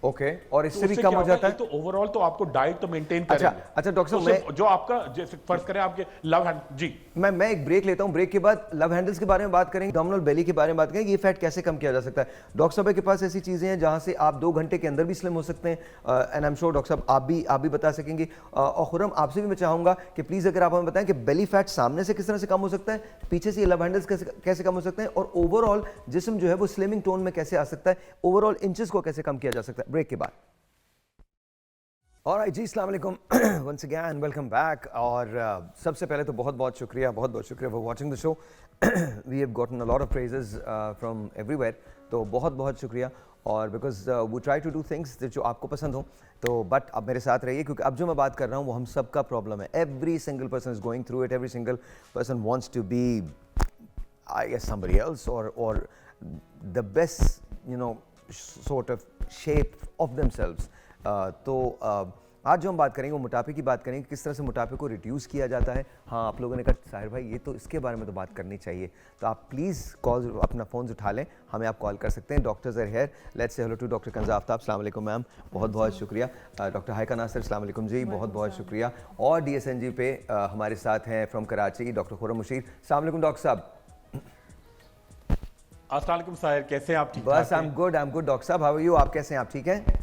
Okay, और इससे भी उससे कम क्या हो होगा, जाता है? तो ओवरऑल तो आपको डाइट तो मेंटेन अच्छा करेंगे। अच्छा डॉक्टर साहब, मैं जो आपका जैसे फर्ज करें आपके लव हैंड जी, मैं एक ब्रेक लेता हूं। ब्रेक के बाद लव हैंडल्स के बारे में बात करेंगे, डोमिनल बेली के बारे में बात करेंगे, ये फैट कैसे कम किया जा सकता है। डॉक्टर साहब के पास ऐसी चीजें हैं जहां से आप 2 घंटे के अंदर भी स्लिम हो सकते हैं, and I am sure doctor साहब आप भी बता सकेंगे। और खुर्रम, आपसे भी मैं चाहूंगा कि प्लीज अगर आप हमें बताएं कि बेली फैट सामने से किस तरह से कम हो सकता है, पीछे से ये लव हैंडल्स कैसे कम हो सकते हैं, और ओवरऑल जिस्म जो है वो स्लिमिंग टोन में कैसे आ सकता है, ओवरऑल इंचेस को कैसे कम किया जा सकता है। ब्रेक के बाद। ऑलराइट जी, अस्सलाम वालेकुम, वंस अगेन वेलकम बैक। और सबसे पहले तो बहुत शुक्रिया for watching the show. We have gotten a lot of praises from everywhere, तो बहुत शुक्रिया। और because we try to do things जो आपको पसंद हो, तो बट अब मेरे साथ रहिए, क्योंकि अब जो मैं बात कर रहा हूँ वो हम सबका प्रॉब्लम है। Every single person is going through it, every single person wants to be I guess somebody else or the best, you know, sort of shape of themselves. तो आज जो हम बात करेंगे वो मोटापे की बात करेंगे, किस तरह से मोटापे को रिड्यूस किया जाता है। हाँ, आप लोगों ने कहा साहिर भाई ये तो इसके बारे में तो बात करनी चाहिए, तो आप प्लीज़ कॉल, अपना फ़ोन उठा लें, हमें आप कॉल कर सकते हैं। Doctors are here. Let's say hello to doctor Kanza Aftab. अस्सलाम वालेकुम मैम, बहुत शुक्रिया। डॉक्टर हाइका नासिर, अस्सलाम वालेकुम जी, बहुत शुक्रिया। और DSNG पे हमारे साथ हैं फ्रॉम कराची डॉक्टर खुर्रम मुशीर। अस्सलाम वालेकुम डॉक्टर साहब। अस्सलाम वालेकुम साहिर, कैसे हैं आप? ठीक बस आई एम गुड डॉक्टर साहब, हाउ आर यू? आप कैसे हैं? आप ठीक हैं?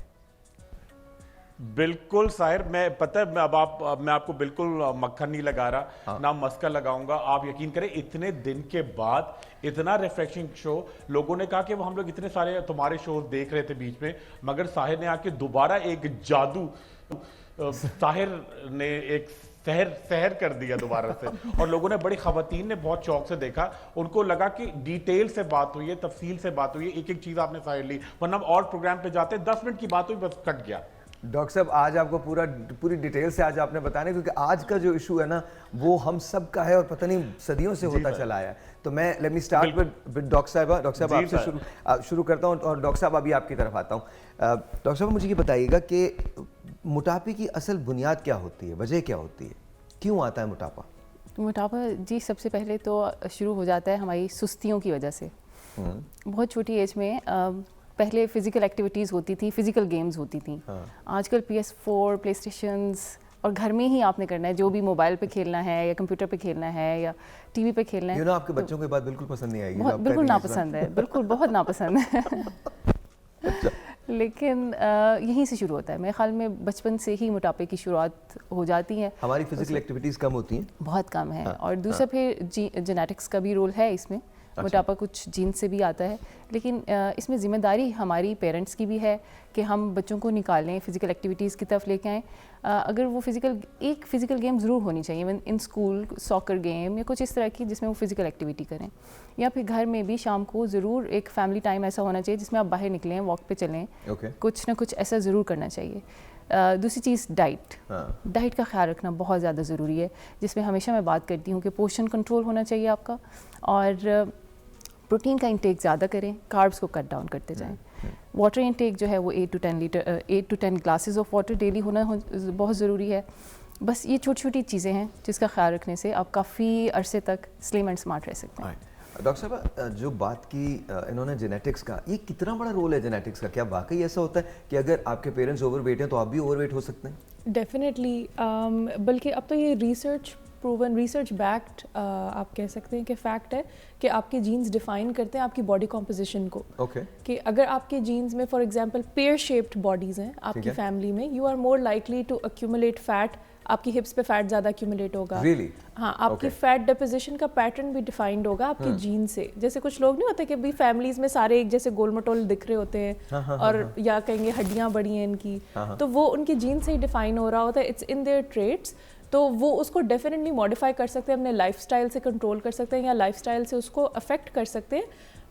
बिल्कुल साहिर, मैं पता है मैं आपको बिल्कुल मक्खन नहीं लगा रहा, हाँ। ना मस्का लगाऊंगा। आप यकीन करें, इतने दिन के बाद इतना रिफ्रेशिंग शो, लोगों ने कहा कि वो हम लोग इतने सारे तुम्हारे शोज देख रहे थे बीच में, मगर साहिर ने आके दोबारा एक जादू, साहिर ने एक सहर कर दिया दोबारा से। और लोगों ने, बड़ी खवातीन ने बहुत शौक से देखा, उनको लगा कि डिटेल से बात हुई है, तफसील से बात हुई है, एक चीज आपने साहिर ली, वरना और प्रोग्राम पे जाते 10 मिनट की बात हुई, बस कट गया। डॉक्टर साहब आज आपको पूरी डिटेल से आज आपने बताया, क्योंकि आज का जो इशू है ना वो हम सब का है और पता नहीं सदियों से होता चला आया है। तो मैं let me start with doctor साहब। डॉक्टर साहब आपसे शुरू करता हूँ और डॉक्टर साहब अभी आपकी तरफ आता हूँ। डॉक्टर साहब मुझे ये बताइएगा कि मोटापे की असल बुनियाद क्या होती है, वजह क्या होती है, क्यों आता है मोटापा? मोटापा जी सबसे पहले तो शुरू हो जाता है हमारी सुस्तियों की वजह से। बहुत छोटी एज में पहले फिजिकल एक्टिविटीज़ होती थी, फिजिकल गेम्स होती थी। आजकल PS4, प्लेस्टेशंस और घर में ही आपने करना है, जो भी मोबाइल पे खेलना है या कंप्यूटर पे खेलना है या टीवी पे खेलना है। आपके बच्चों को बात बिल्कुल पसंद नहीं आएगी। बिल्कुल नापसंद है, बिल्कुल बहुत नापसंद है। लेकिन यहीं से शुरू होता है। मेरे ख्याल में बचपन से ही मोटापे की शुरुआत हो जाती है। हमारी फिजिकल एक्टिविटीज़ कम होती हैं, बहुत कम है। और दूसरा फिर जेनेटिक्स का भी रोल है इसमें। मोटापा कुछ जीन से भी आता है, लेकिन इसमें ज़िम्मेदारी हमारी पेरेंट्स की भी है कि हम बच्चों को निकालें, फ़िज़िकल एक्टिविटीज़ की तरफ लेके आएँ। अगर वो एक फ़िज़िकल गेम ज़रूर होनी चाहिए, even in school soccer game या कुछ इस तरह की जिसमें वो फ़िज़िकल एक्टिविटी करें, या फिर घर में भी शाम को ज़रूर एक फैमिली टाइम ऐसा होना चाहिए जिसमें आप बाहर निकलें, वॉक पे चलें। कुछ ना कुछ ऐसा ज़रूर करना चाहिए। दूसरी चीज़ डाइट का ख्याल रखना बहुत ज़्यादा ज़रूरी है, जिसमें हमेशा मैं बात करती हूँ कि पोर्शन कंट्रोल होना चाहिए आपका, और प्रोटीन का इंटेक ज़्यादा करें, कार्ब्स को कट डाउन करते जाएं। वाटर इंटेक जो है वो 8 to 10 glasses of water daily होना बहुत ज़रूरी है। बस ये छोटी छोटी चीज़ें हैं जिसका ख्याल रखने से आप काफ़ी अरसे तक स्लिम एंड स्मार्ट रह सकते हैं। डॉक्टर साहब जो बात की इन्होंने जेनेटिक्स का, ये कितना बड़ा रोल है जेनेटिक्स का? क्या वाकई ऐसा होता है कि अगर आपके पेरेंट्स ओवरवेट हैं तो आप भी ओवरवेट हो सकते हैं? डेफिनेटली, बल्कि अब तो ये रिसर्च प्रूवन, रिसर्च बैक्ड आप कह सकते हैं कि फैक्ट है कि आपके जीन्स डिफाइन करते हैं आपकी बॉडी कॉम्पोजिशन को। कि अगर आपके जीन्स में for example pear shaped bodies हैं आपकी फैमिली में, you are more likely to accumulate fat. आपकी हिप्स पे फैट ज़्यादा एक्यूमुलेट होगा। हाँ, आपकी फैट डिपोजिशन का पैटर्न भी डिफाइंड होगा आपके जीन से। जैसे कुछ लोग नहीं होते कि भी फैमिलीज में सारे एक जैसे गोल मटोल दिख रहे होते हैं, और या कहेंगे हड्डियाँ बड़ी हैं इनकी, तो वो उनकी जीन से ही डिफाइन हो रहा होता है। It's in their traits. तो वो उसको डेफिनेटली मॉडिफाई कर सकते हैं, अपने लाइफस्टाइल से कंट्रोल कर सकते हैं या लाइफस्टाइल से उसको अफेक्ट कर सकते हैं।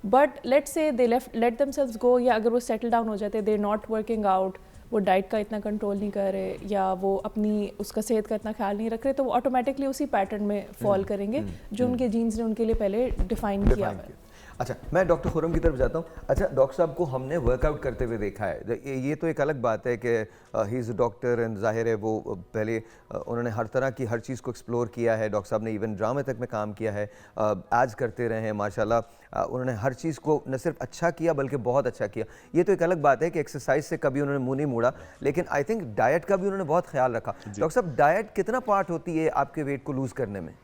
But let's say they late themselves गो, या अगर वो सेटल डाउन हो जाते हैं, दे नॉट वर्किंग आउट, वो डाइट का इतना कंट्रोल नहीं कर रहे या वो अपनी उसका सेहत का इतना ख्याल नहीं रख रहे, तो वो ऑटोमेटिकली उसी पैटर्न में फॉल करेंगे जो उनके जीन्स ने उनके लिए पहले डिफाइन किया है। अच्छा, मैं डॉक्टर खुरम की तरफ जाता हूँ। अच्छा, डॉक्टर साहब को हमने वर्कआउट करते हुए देखा है। ये तो एक अलग बात है कि he is a doctor and जाहिर है वो पहले उन्होंने हर तरह की हर चीज़ को एक्सप्लोर किया है। डॉक्टर साहब ने इवन ड्रामे तक में काम किया है, एड्स करते रहे हैं माशाल्लाह। उन्होंने हर चीज़ को न सिर्फ अच्छा किया बल्कि बहुत अच्छा किया। ये तो एक अलग बात है कि एक्सरसाइज से कभी उन्होंने मुँह नहीं मोड़ा, लेकिन आई थिंक डाइट का भी उन्होंने बहुत ख्याल रखा। डॉक्टर साहब, डाइट कितना पार्ट होती है आपके वेट को लूज़ करने में?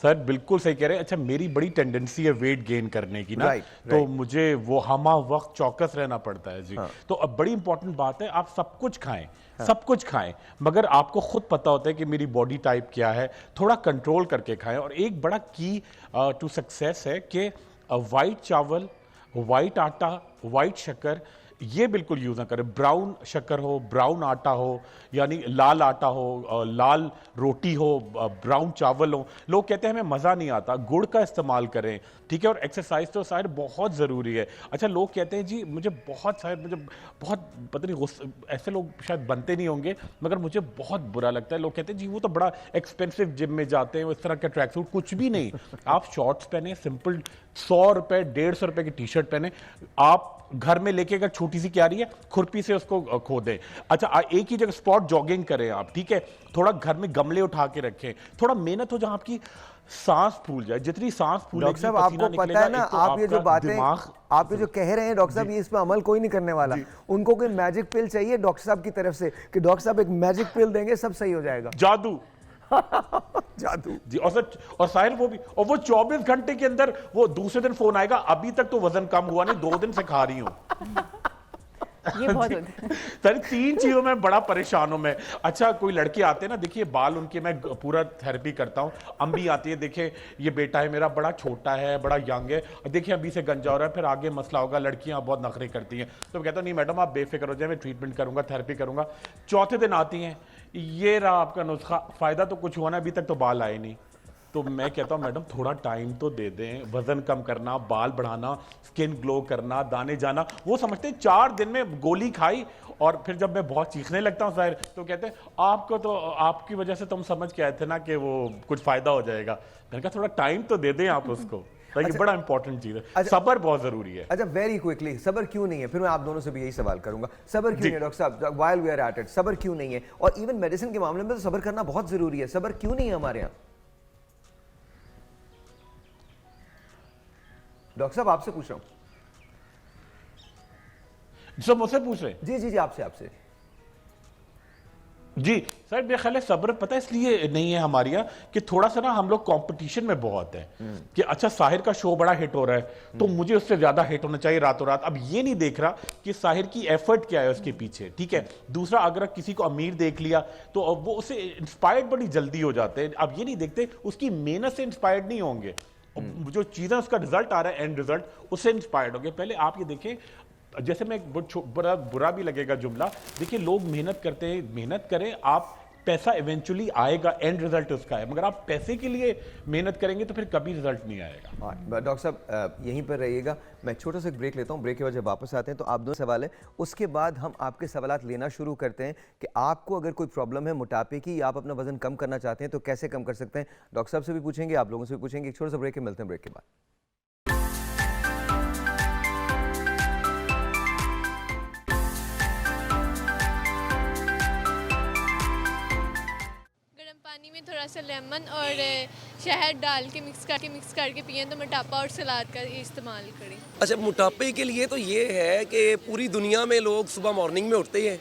सर बिल्कुल सही कह रहे हैं। अच्छा, मेरी बड़ी टेंडेंसी है वेट गेन करने की ना, तो मुझे वो हमा वक्त चौकस रहना पड़ता है जी। तो अब बड़ी इंपॉर्टेंट बात है, आप सब कुछ खाएं, सब कुछ खाएं, मगर आपको खुद पता होता है कि मेरी बॉडी टाइप क्या है, थोड़ा कंट्रोल करके खाएं। और एक बड़ा की टू सक्सेस है कि वाइट चावल, वाइट आटा, वाइट शक्कर ये बिल्कुल यूज़ ना करें। ब्राउन शक्कर हो, ब्राउन आटा हो, यानी लाल आटा हो, लाल रोटी हो, ब्राउन चावल हो। लोग कहते हैं हमें मज़ा नहीं आता, गुड़ का इस्तेमाल करें, ठीक है। और एक्सरसाइज तो शायद बहुत ज़रूरी है। अच्छा, लोग कहते हैं जी मुझे बहुत पता नहीं, ऐसे लोग शायद बनते नहीं होंगे, मगर मुझे बहुत बुरा लगता है। लोग कहते हैं जी वो तो बड़ा एक्सपेंसिव जिम में जाते हैं, इस तरह का ट्रैक सूट। कुछ भी नहीं, आप शॉर्ट्स पहने, सिंपल 100 रुपये 150 रुपये की टी शर्ट पहने, आप घर में लेके अगर छोटी सी क्यारी है खुरपी से उसको खोदें। अच्छा, एक ही जगह स्पॉट जॉगिंग करें आप, ठीक है। थोड़ा घर में गमले उठा के रखें, थोड़ा मेहनत हो जहां आपकी सांस फूल जाए। जितनी सांस फूलेगी, डॉक्टर साहब आपको पता है ना, आप ये जो बातें आप ये जो कह रहे हैं डॉक्टर साहब, ये इस पर अमल कोई नहीं करने वाला। उनको कोई मैजिक पिल चाहिए डॉक्टर साहब की तरफ से कि डॉक्टर साहब एक मैजिक पिल देंगे, सब सही हो जाएगा। जादू जादू जी। और साहिल वो भी, और वो 24 घंटे के अंदर वो दूसरे दिन फोन आएगा, अभी तक तो वजन कम हुआ नहीं, 2 दिन से खा रही हूँ। ये बहुत होता है। सर 3 चीजों में बड़ा परेशान हूं मैं। अच्छा, कोई लड़के आते हैं ना, देखिए बाल उनके मैं पूरा थेरेपी करता हूं। अम्मी आती है, देखिए ये बेटा है मेरा, बड़ा छोटा है, बड़ा यंग है, देखिए अभी से गंजा हो रहा है, फिर आगे मसला होगा। लड़कियां बहुत नखरे करती हैं, तो मैं कहता हूं नहीं मैडम आप बेफिक्र हो जाए, मैं ट्रीटमेंट करूंगा, थेरेपी करूंगा। चौथे दिन आती हैं, ये रहा आपका नुस्खा, फायदा तो कुछ हुआ ना, अभी तक तो बाल आए नहीं। तो मैं कहता हूँ मैडम थोड़ा टाइम तो दे दें, वजन कम करना, बाल बढ़ाना, स्किन ग्लो करना, दाने जाना, वो समझते हैं 4 दिन में गोली खाई और फिर जब मैं बहुत चीखने लगता हूँ जाहिर तो कहते हैं आपको तो आपकी वजह से तुम समझ के आए थे ना कि वो कुछ फायदा हो जाएगा। मैंने कहा थोड़ा टाइम तो दे दें आप उसको। ये बड़ा इंपॉर्टेंट चीज है, सब्र बहुत जरूरी है। अच्छा, वेरी क्विकली, सब्र क्यों नहीं है? फिर मैं आप दोनों से भी यही सवाल करूंगा, सब्र क्यों नहीं है डॉक्टर साहब? While we are at it, सब्र क्यों नहीं है? और इवन मेडिसिन के मामले में तो सब्र करना बहुत जरूरी है, सब्र क्यों नहीं है हमारे यहाँ? डॉक्टर साहब आपसे पूछ रहा हूँ। सब मुझसे पूछ रहे हैं? जी जी जी, आपसे जी सर, मेरा ख्याल है सब्र पता है इसलिए नहीं है हमारे यहाँ कि थोड़ा सा ना हम लोग कंपटीशन में बहुत है कि अच्छा साहिर का शो बड़ा हिट हो रहा है तो मुझे उससे ज्यादा हिट होना चाहिए रातों रात। अब ये नहीं देख रहा कि साहिर की एफर्ट क्या है उसके पीछे, ठीक है। दूसरा, अगर किसी को अमीर देख लिया तो वो उससे इंस्पायर्ड बड़ी जल्दी हो जाते हैं। अब ये नहीं देखते उसकी मेहनत से इंस्पायर्ड नहीं होंगे, जो चीजें उसका रिजल्ट आ रहा है एंड रिजल्ट, उससे इंस्पायर्ड होंगे। पहले आप ये देखें, जैसे मैं बड़ा बुरा भी लगेगा जुमला, देखिए लोग मेहनत करते हैं, मेहनत करें आप, पैसा इवेंचुअली आएगा, एंड रिजल्ट उसका है। मगर आप पैसे के लिए मेहनत करेंगे तो फिर कभी रिजल्ट नहीं आएगा। डॉक्टर साहब यहीं पर रहिएगा, मैं छोटा सा ब्रेक लेता हूँ। ब्रेक के बाद जब वापस आते हैं तो आप दो सवाल है, उसके बाद हम आपके सवालात लेना शुरू करते हैं कि आपको अगर कोई प्रॉब्लम है मोटापे की या आप अपना वजन कम करना चाहते हैं तो कैसे कम कर सकते हैं। डॉक्टर साहब से भी पूछेंगे, आप लोगों से भी पूछेंगे। एक छोटा सा ब्रेक, मिलते हैं ब्रेक के बाद। पानी में थोड़ा सा लेमन और शहद डाल के मिक्स करके पिएं तो मोटापा और सलाद का इस्तेमाल करें। अच्छा, मोटापे के लिए तो ये है कि पूरी दुनिया में लोग सुबह मॉर्निंग में उठते हैं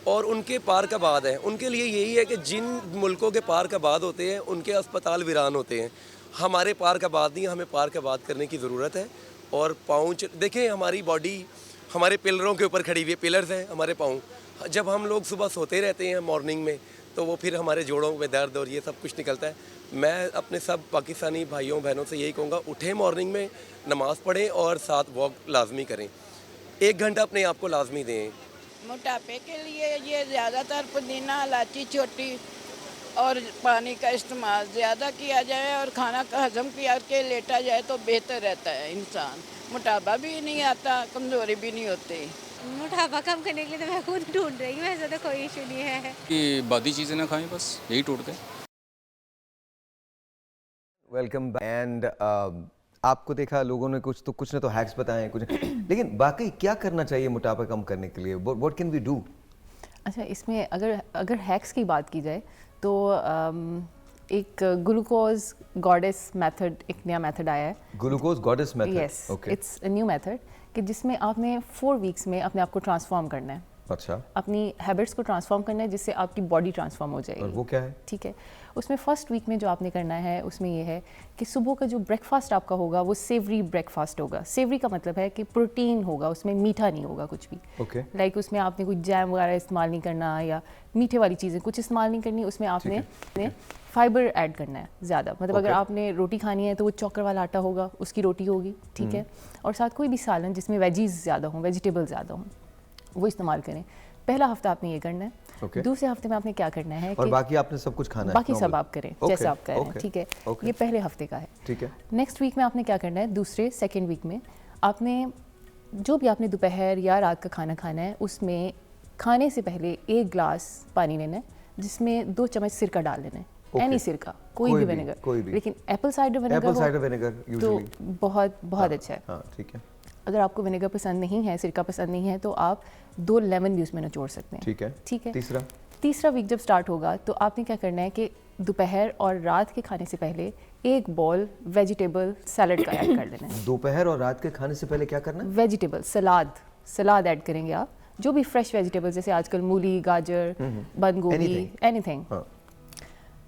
और उनके पार्क आबाद हैं। उनके लिए यही है कि जिन मुल्कों के पार्क आबाद होते हैं उनके अस्पताल वीरान होते हैं। हमारे पार्क आबाद नहीं, हमें पार्क आबाद करने की ज़रूरत है। और पाँव देखें, हमारी बॉडी हमारे पिलरों के ऊपर खड़ी हुई है, पिलर्स हैं हमारे पाँव। जब हम लोग सुबह सोते रहते हैं मॉर्निंग में तो वो फिर हमारे जोड़ों में दर्द और ये सब कुछ निकलता है। मैं अपने सब पाकिस्तानी भाइयों बहनों से यही कहूँगा, उठें मॉर्निंग में, नमाज़ पढ़ें और साथ वॉक लाजमी करें। 1 घंटा अपने आप को लाजमी दें। मोटापे के लिए ये ज़्यादातर पुदीना, इलायची छोटी और पानी का इस्तेमाल ज़्यादा किया जाए और खाना का हजम किया के लेटा जाए तो बेहतर रहता है। इंसान मोटापा भी नहीं आता, कमज़ोरी भी नहीं होती। मोटापा कम करने के लिए तो मैं खुद ढूंढ रही हूँ, वैसे तो कोई इशू नहीं है कि बादी चीज़ें ना खाएं, बस यही टूट गए। वेलकम एंड आपको देखा लोगों ने कुछ ने तो हैक्स बताए हैं कुछ, लेकिन बाकी क्या करना चाहिए मोटापा कम करने के लिए? What can we do? अच्छा, इसमें अगर हैक्स की बात की जाए तो एक ग्लूकोज गॉडेस मेथड, एक नया मेथड आया है। Glucose goddess method? Yes, it's a new method कि जिसमें आपने 4 वीक्स में अपने आप को ट्रांसफॉर्म करना है। अच्छा, अपनी हैबिट्स को ट्रांसफॉर्म करना है जिससे आपकी बॉडी ट्रांसफॉर्म हो जाएगी। और वो क्या है? ठीक है, उसमें फर्स्ट वीक में जो आपने करना है उसमें ये है कि सुबह का जो ब्रेकफास्ट आपका होगा वो सेवरी ब्रेकफास्ट होगा। सेवरी का मतलब है कि प्रोटीन होगा, उसमें मीठा नहीं होगा कुछ भी। ओके। लाइक उसमें आपने कोई जैम वगैरह इस्तेमाल नहीं करना या मीठे वाली चीज़ें कुछ इस्तेमाल नहीं करनी। उसमें आपने फाइबर ऐड करना है ज़्यादा, मतलब अगर आपने रोटी खानी है तो वो चौकर वाला आटा होगा, उसकी रोटी होगी, ठीक है। और साथ कोई भी सालन जिसमें वेजीज ज़्यादा हों, वेजिटेबल ज़्यादा हों, वो इस्तेमाल करें। पहला हफ्ता आपने ये करना है। दूसरे हफ्ते में आपने क्या करना है और कि बाकी आपने सब कुछ खाना है, बाकी सब आप करें जैसे आप कर रहे हैं, ठीक है। ये पहले हफ्ते का है, ठीक है। नेक्स्ट वीक में आपने क्या करना है, सेकेंड वीक में आपने जो भी आपने दोपहर या रात का खाना खाना है उसमें खाने से पहले 1 ग्लास पानी लेना है जिसमें 2 चम्मच सिरका डाल लेना है। एनी सिरका, कोई भी विनेगर, लेकिन एप्पल साइडर विनेगर तो बहुत अच्छा है। हाँ, ठीक है। अगर आपको विनेगर पसंद नहीं है, सिरका पसंद नहीं है तो आप 2 लेमन भी उसमें निचोड़ सकते हैं। ठीक है, ठीक है। तीसरा वीक जब स्टार्ट होगा तो आपने क्या करना है कि दोपहर और रात के खाने से पहले 1 बॉल वेजिटेबल सैलड का ऐड कर लेना है। दोपहर और रात के खाने से पहले क्या करना है? वेजिटेबल सलाद ऐड करेंगे आप, जो भी फ्रेश वेजिटेबल, जैसे आजकल मूली, गाजर, बंद गोभी, एनीथिंग।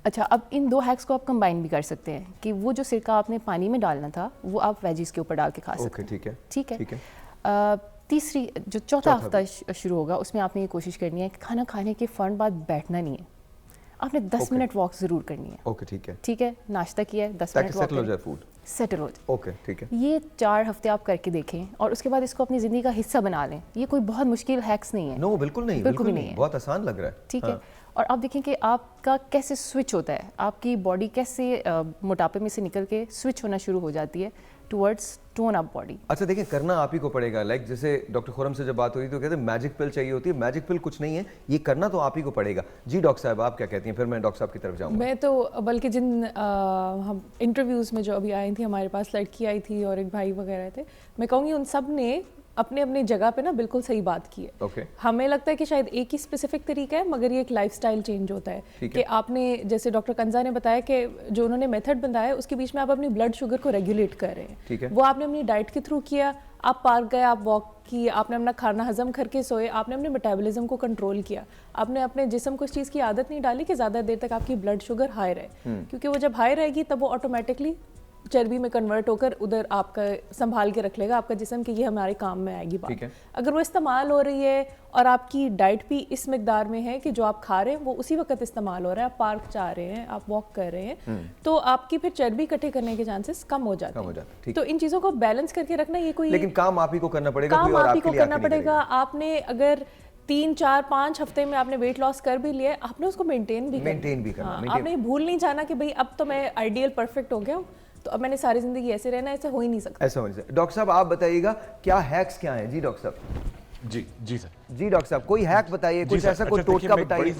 अच्छा, अब इन 2 हैक्स को आप कंबाइन भी कर सकते हैं कि वो जो सिरका आपने पानी में डालना था वो आप वेजीज के ऊपर डाल के खा सकते हैं। ठीक है। तीसरी जो चौथा हफ्ता शुरू होगा उसमें आपने ये कोशिश करनी है कि खाना खाने के फ़ौरन बाद बैठना नहीं है, आपने 10 मिनट वॉक ज़रूर करनी है। ओके, ठीक है। ठीक है, नाश्ता किया है, 10 मिनट वॉक सेटल हो जाए, फूड सेटल हो जाए। ओके, ठीक है। ये 4 हफ्ते आप करके देखें और उसके बाद इसको अपनी ज़िंदगी का हिस्सा बना लें। ये कोई बहुत मुश्किल हैक्स नहीं है। नो, बिल्कुल नहीं, बिल्कुल नहीं है, बहुत आसान लग रहा है। ठीक है। और आप देखें कि आपका कैसे स्विच होता है, आपकी बॉडी कैसे मोटापे में से निकल के स्विच होना शुरू हो जाती है टुवर्ड्स टोन अप बॉडी। अच्छा देखिए, करना आप ही को पड़ेगा। लाइक जैसे डॉक्टर खुरम से जब बात हुई तो कहते हैं मैजिक पिल चाहिए होती है, मैजिक पिल कुछ नहीं है, ये करना तो आप ही को पड़ेगा। जी डॉक्टर साहब आप क्या कहती हैं, फिर मैं डॉक्टर साहब की तरफ जाऊंगा। मैं तो बल्कि जिन हम इंटरव्यूज़ में जो अभी आई थी, हमारे पास लड़की आई थी और एक भाई वगैरह थे, मैं कहूँगी उन सब ने अपने अपने जगह पे ना बिल्कुल सही बात की है। Okay. हमें लगता है कि शायद एक ही स्पेसिफिक तरीका है, मगर ये एक लाइफस्टाइल चेंज होता है कि आपने, जैसे डॉक्टर कंजा ने बताया कि जो उन्होंने मेथड बताया है उसके बीच में आप अपनी ब्लड शुगर को रेगुलेट कर रहे हैं। ठीक है। वो आपने अपनी डाइट के थ्रू किया, आप पार्क गए, आप वॉक की, आपने अपना खाना हजम करके सोए, आपने अपने मेटाबॉलिज्म को कंट्रोल किया, आपने अपने जिस्म को इस चीज़ की आदत नहीं डाली कि ज़्यादा देर तक आपकी ब्लड शुगर हाई रहे, क्योंकि वो जब हाई रहेगी तब वो ऑटोमेटिकली चर्बी में कन्वर्ट होकर उधर आपका संभाल के रख लेगा आपका जिस्म कि ये हमारे काम में आएगी बात। अगर वो इस्तेमाल हो रही है और आपकी डाइट भी इस मिकदार में है कि जो आप खा रहे हैं वो उसी वक्त इस्तेमाल हो रहा है, आप पार्क जा रहे हैं, आप वॉक कर रहे हैं, तो आपकी फिर चर्बी इकट्ठे करने के चांसेस कम हो जाते हैं। तो इन चीज़ों को बैलेंस करके रखना, ये कोई लेकिन काम आप ही को करना पड़ेगा, काम आप ही को करना पड़ेगा। आपने अगर 3, 4, 5 हफ्ते में आपने वेट लॉस कर भी लिया, आपने उसको मेंटेन भी करना। आपने भूल नहीं जाना कि भाई अब तो मैं आइडियल परफेक्ट हो गया हूँ तो अब मैंने सारी जिंदगी ऐसे रहना, ऐसे हो ही नहीं सकता। ऐसा हो नहीं सकता। डॉक्टर साहब आप बताइएगा क्या हैक्स क्या हैं। जी डॉक्टर साहब। जी सर। जी डॉक्टर साहब कोई हैक बताइए, कुछ ऐसा कोई टोटका बताइए।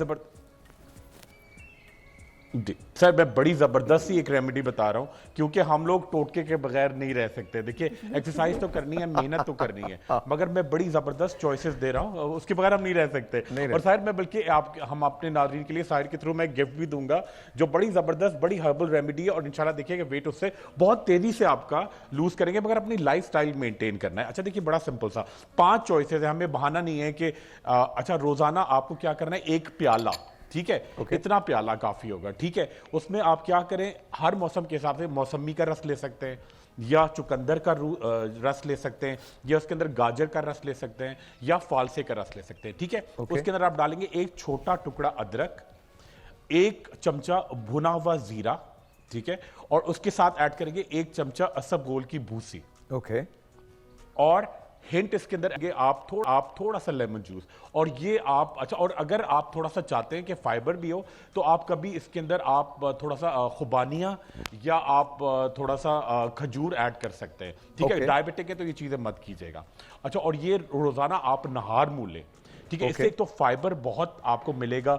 जी सर, मैं बड़ी ज़बरदस्त सी एक रेमेडी बता रहा हूँ, क्योंकि हम लोग टोटके के बगैर नहीं रह सकते। देखिए एक्सरसाइज तो करनी है, मेहनत तो करनी है, मगर मैं बड़ी ज़बरदस्त चॉइसेस दे रहा हूँ, उसके बगैर हम नहीं रह सकते। और शायद मैं बल्कि हम अपने नाज़रीन के लिए साइड के थ्रू मैं गिफ्ट भी दूंगा, जो बड़ी ज़बरदस्त बड़ी हर्बल रेमेडी है, और इंशाल्लाह देखिए कि वेट उससे बहुत तेज़ी से आपका लूज करेंगे, मगर अपनी लाइफ स्टाइल मेनटेन करना है। अच्छा देखिए, बड़ा सिंपल सा 5 चॉइसेस है, हमें बहाना नहीं है कि अच्छा रोज़ाना आपको क्या करना है, 1 प्याला, ठीक है, इतना प्याला काफी होगा, ठीक है। उसमें आप क्या करें, हर मौसम के हिसाब से मौसमी का रस ले सकते हैं, या चुकंदर का रस ले सकते हैं, या उसके अंदर गाजर का रस ले सकते हैं, या फालसे का रस ले सकते हैं, ठीक है। उसके अंदर आप डालेंगे 1 छोटा टुकड़ा अदरक, 1 चमचा भुना हुआ जीरा, ठीक है, और उसके साथ ऐड करेंगे 1 चमचा असबगोल की भूसी, ओके, और हिंट इसके अंदर आप थोड़ा सा लेमन जूस, और ये आप अच्छा, और अगर आप थोड़ा सा चाहते हैं कि फाइबर भी हो तो आप कभी इसके अंदर आप थोड़ा सा खुबानिया या आप थोड़ा सा खजूर ऐड कर सकते हैं, ठीक है। डायबिटिक है तो ये चीजें मत कीजिएगा। अच्छा, और ये रोजाना आप नहार मुंह लें, ठीक है। इससे एक तो फाइबर बहुत आपको मिलेगा,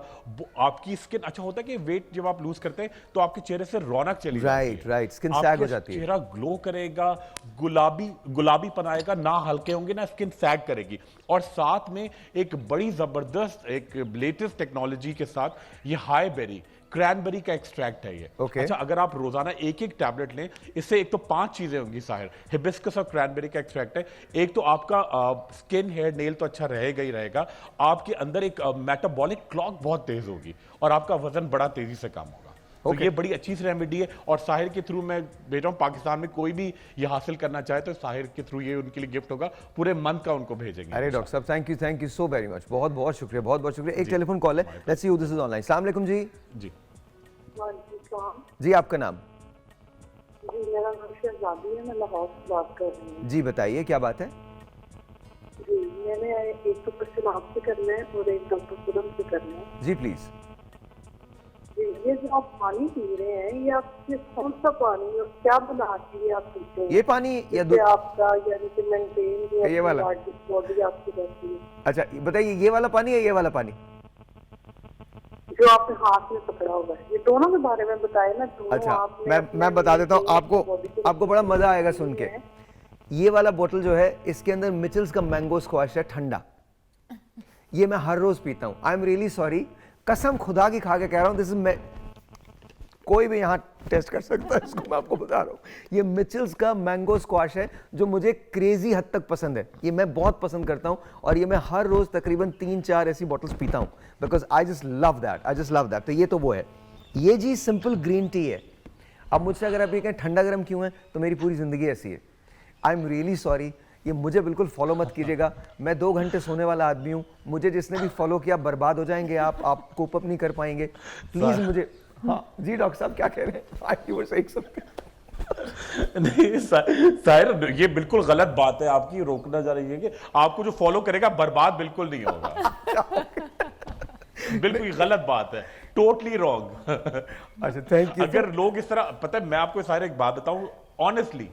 आपकी स्किन, अच्छा होता है कि वेट जब आप लूज करते हैं तो आपके चेहरे से रौनक चली जाती है, राइट, स्किन सैग हो जाती है, चेहरा ग्लो करेगा, गुलाबी बनाएगा, ना हल्के होंगे ना स्किन सैग करेगी। और साथ में एक बड़ी जबरदस्त एक लेटेस्ट टेक्नोलॉजी के साथ ये हाई बेरी क्रैनबेरी का एक्सट्रैक्ट है ये। अच्छा, अगर आप रोजाना 1-1 टैबलेट लें, इससे एक तो 5 चीजें होंगी साहिर। हिबिस्कस और क्रैनबेरी का एक्सट्रैक्ट है, एक तो आपका स्किन हेयर नेल तो अच्छा रहेगा ही रहेगा, आपके अंदर एक मेटाबॉलिक क्लॉक बहुत तेज होगी और आपका वजन बड़ा तेजी से कम होगा। तो ये बड़ी अच्छी सी रेमेडी है, और साहिर के थ्रू मैं भेज रहा हूँ, पाकिस्तान में कोई भी ये हासिल करना चाहे तो साहिर के थ्रू ये उनके लिए गिफ्ट होगा, पूरे मंथ का उनको भेजेंगे। अरे डॉक्टर साहब thank you so very much, बहुत बहुत शुक्रिया, बहुत बहुत शुक्रिया। एक टेलीफोन कॉल है, let's see who this is online. अस्सलाम वालेकुम जी। जी आपका नाम? जी मेरा नाम शहजादी है, मैं लाहौर से बात कर रही हूँ। जी बताइए क्या बात है? जी मैंने एक तो क्वेश्चन आपसे करना है और एक डॉक्टर खुरम से करना है। जी प्लीज। जी ये जो आप पानी पी रहे हैं, ये आप कौन सा पानी और क्या बना के आप पीते हैं? ये पानी या आपका यानी कि मेंटेन ये वाला बॉडी आपकी रहती है? अच्छा बताइए, ये वाला पानी या ये वाला पानी जो आपने हाथ में पकड़ा हुआ है, ये दोनों के बारे में बताए ना। अच्छा मैं बता देता हूँ आपको बड़ा मजा आएगा सुन के। ये वाला बोतल जो है, इसके अंदर मिचेल्स का मैंगो स्क्वाश है ठंडा, ये मैं हर रोज पीता हूँ। आई एम रियली सॉरी, कसम खुदा की खा के कह रहा हूँ, दिस इज मैं, कोई भी यहाँ टेस्ट कर सकता है इसको, मैं आपको बता रहा हूँ। ये मिचेल्स का मैंगो स्क्वाश है जो मुझे क्रेजी हद तक पसंद है, ये मैं बहुत पसंद करता हूँ, और ये मैं हर रोज तकरीबन 3-4 ऐसी बॉटल्स पीता हूँ, because I just love that. तो ये तो वो है, ये जी सिंपल ग्रीन टी है। अब मुझसे अगर आप ये कहें ठंडा गर्म क्यों है, तो मेरी पूरी जिंदगी ऐसी है। आई एम रियली सॉरी, ये मुझे बिल्कुल फॉलो मत कीजिएगा, मैं 2 घंटे सोने वाला आदमी हूँ, मुझे जिसने भी फॉलो किया बर्बाद हो जाएंगे, आप कोप अप नहीं कर पाएंगे, प्लीज मुझे। हाँ जी डॉक्टर साहब क्या कह रहे हैं? You were saying something. नहीं साहिर, ये बिल्कुल गलत बात है आपकी, रोकना जा रही है कि आपको जो फॉलो करेगा बर्बाद बिल्कुल नहीं होगा। बिल्कुल गलत बात है, टोटली रॉन्ग। अच्छा, थैंक यू। अगर लोग इस तरह, पता है मैं आपको सारे एक बात बताऊं ऑनेस्टली,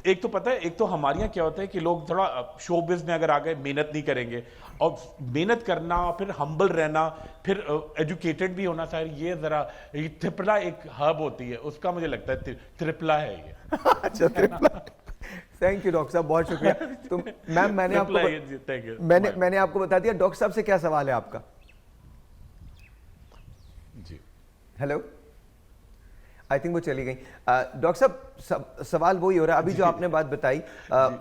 एक तो पता है, एक तो हमारे यहाँ क्या होता है कि लोग थोड़ा शोबिज़ में अगर आ गए मेहनत नहीं करेंगे, और मेहनत करना, फिर हम्बल रहना, फिर एजुकेटेड भी होना, शायद ये जरा ये त्रिपला एक हब होती है, उसका मुझे लगता है त्रिपला है ये। अच्छा, त्रिपला। थैंक यू डॉक्टर साहब, बहुत शुक्रिया। तो मैम मैंने आपको बता दिया। डॉक्टर साहब से क्या सवाल है आपका? जी हेलो, आई थिंक वो चली गई। डॉक्टर साहब, सवाल वही हो रहा है अभी जो आपने बात बताई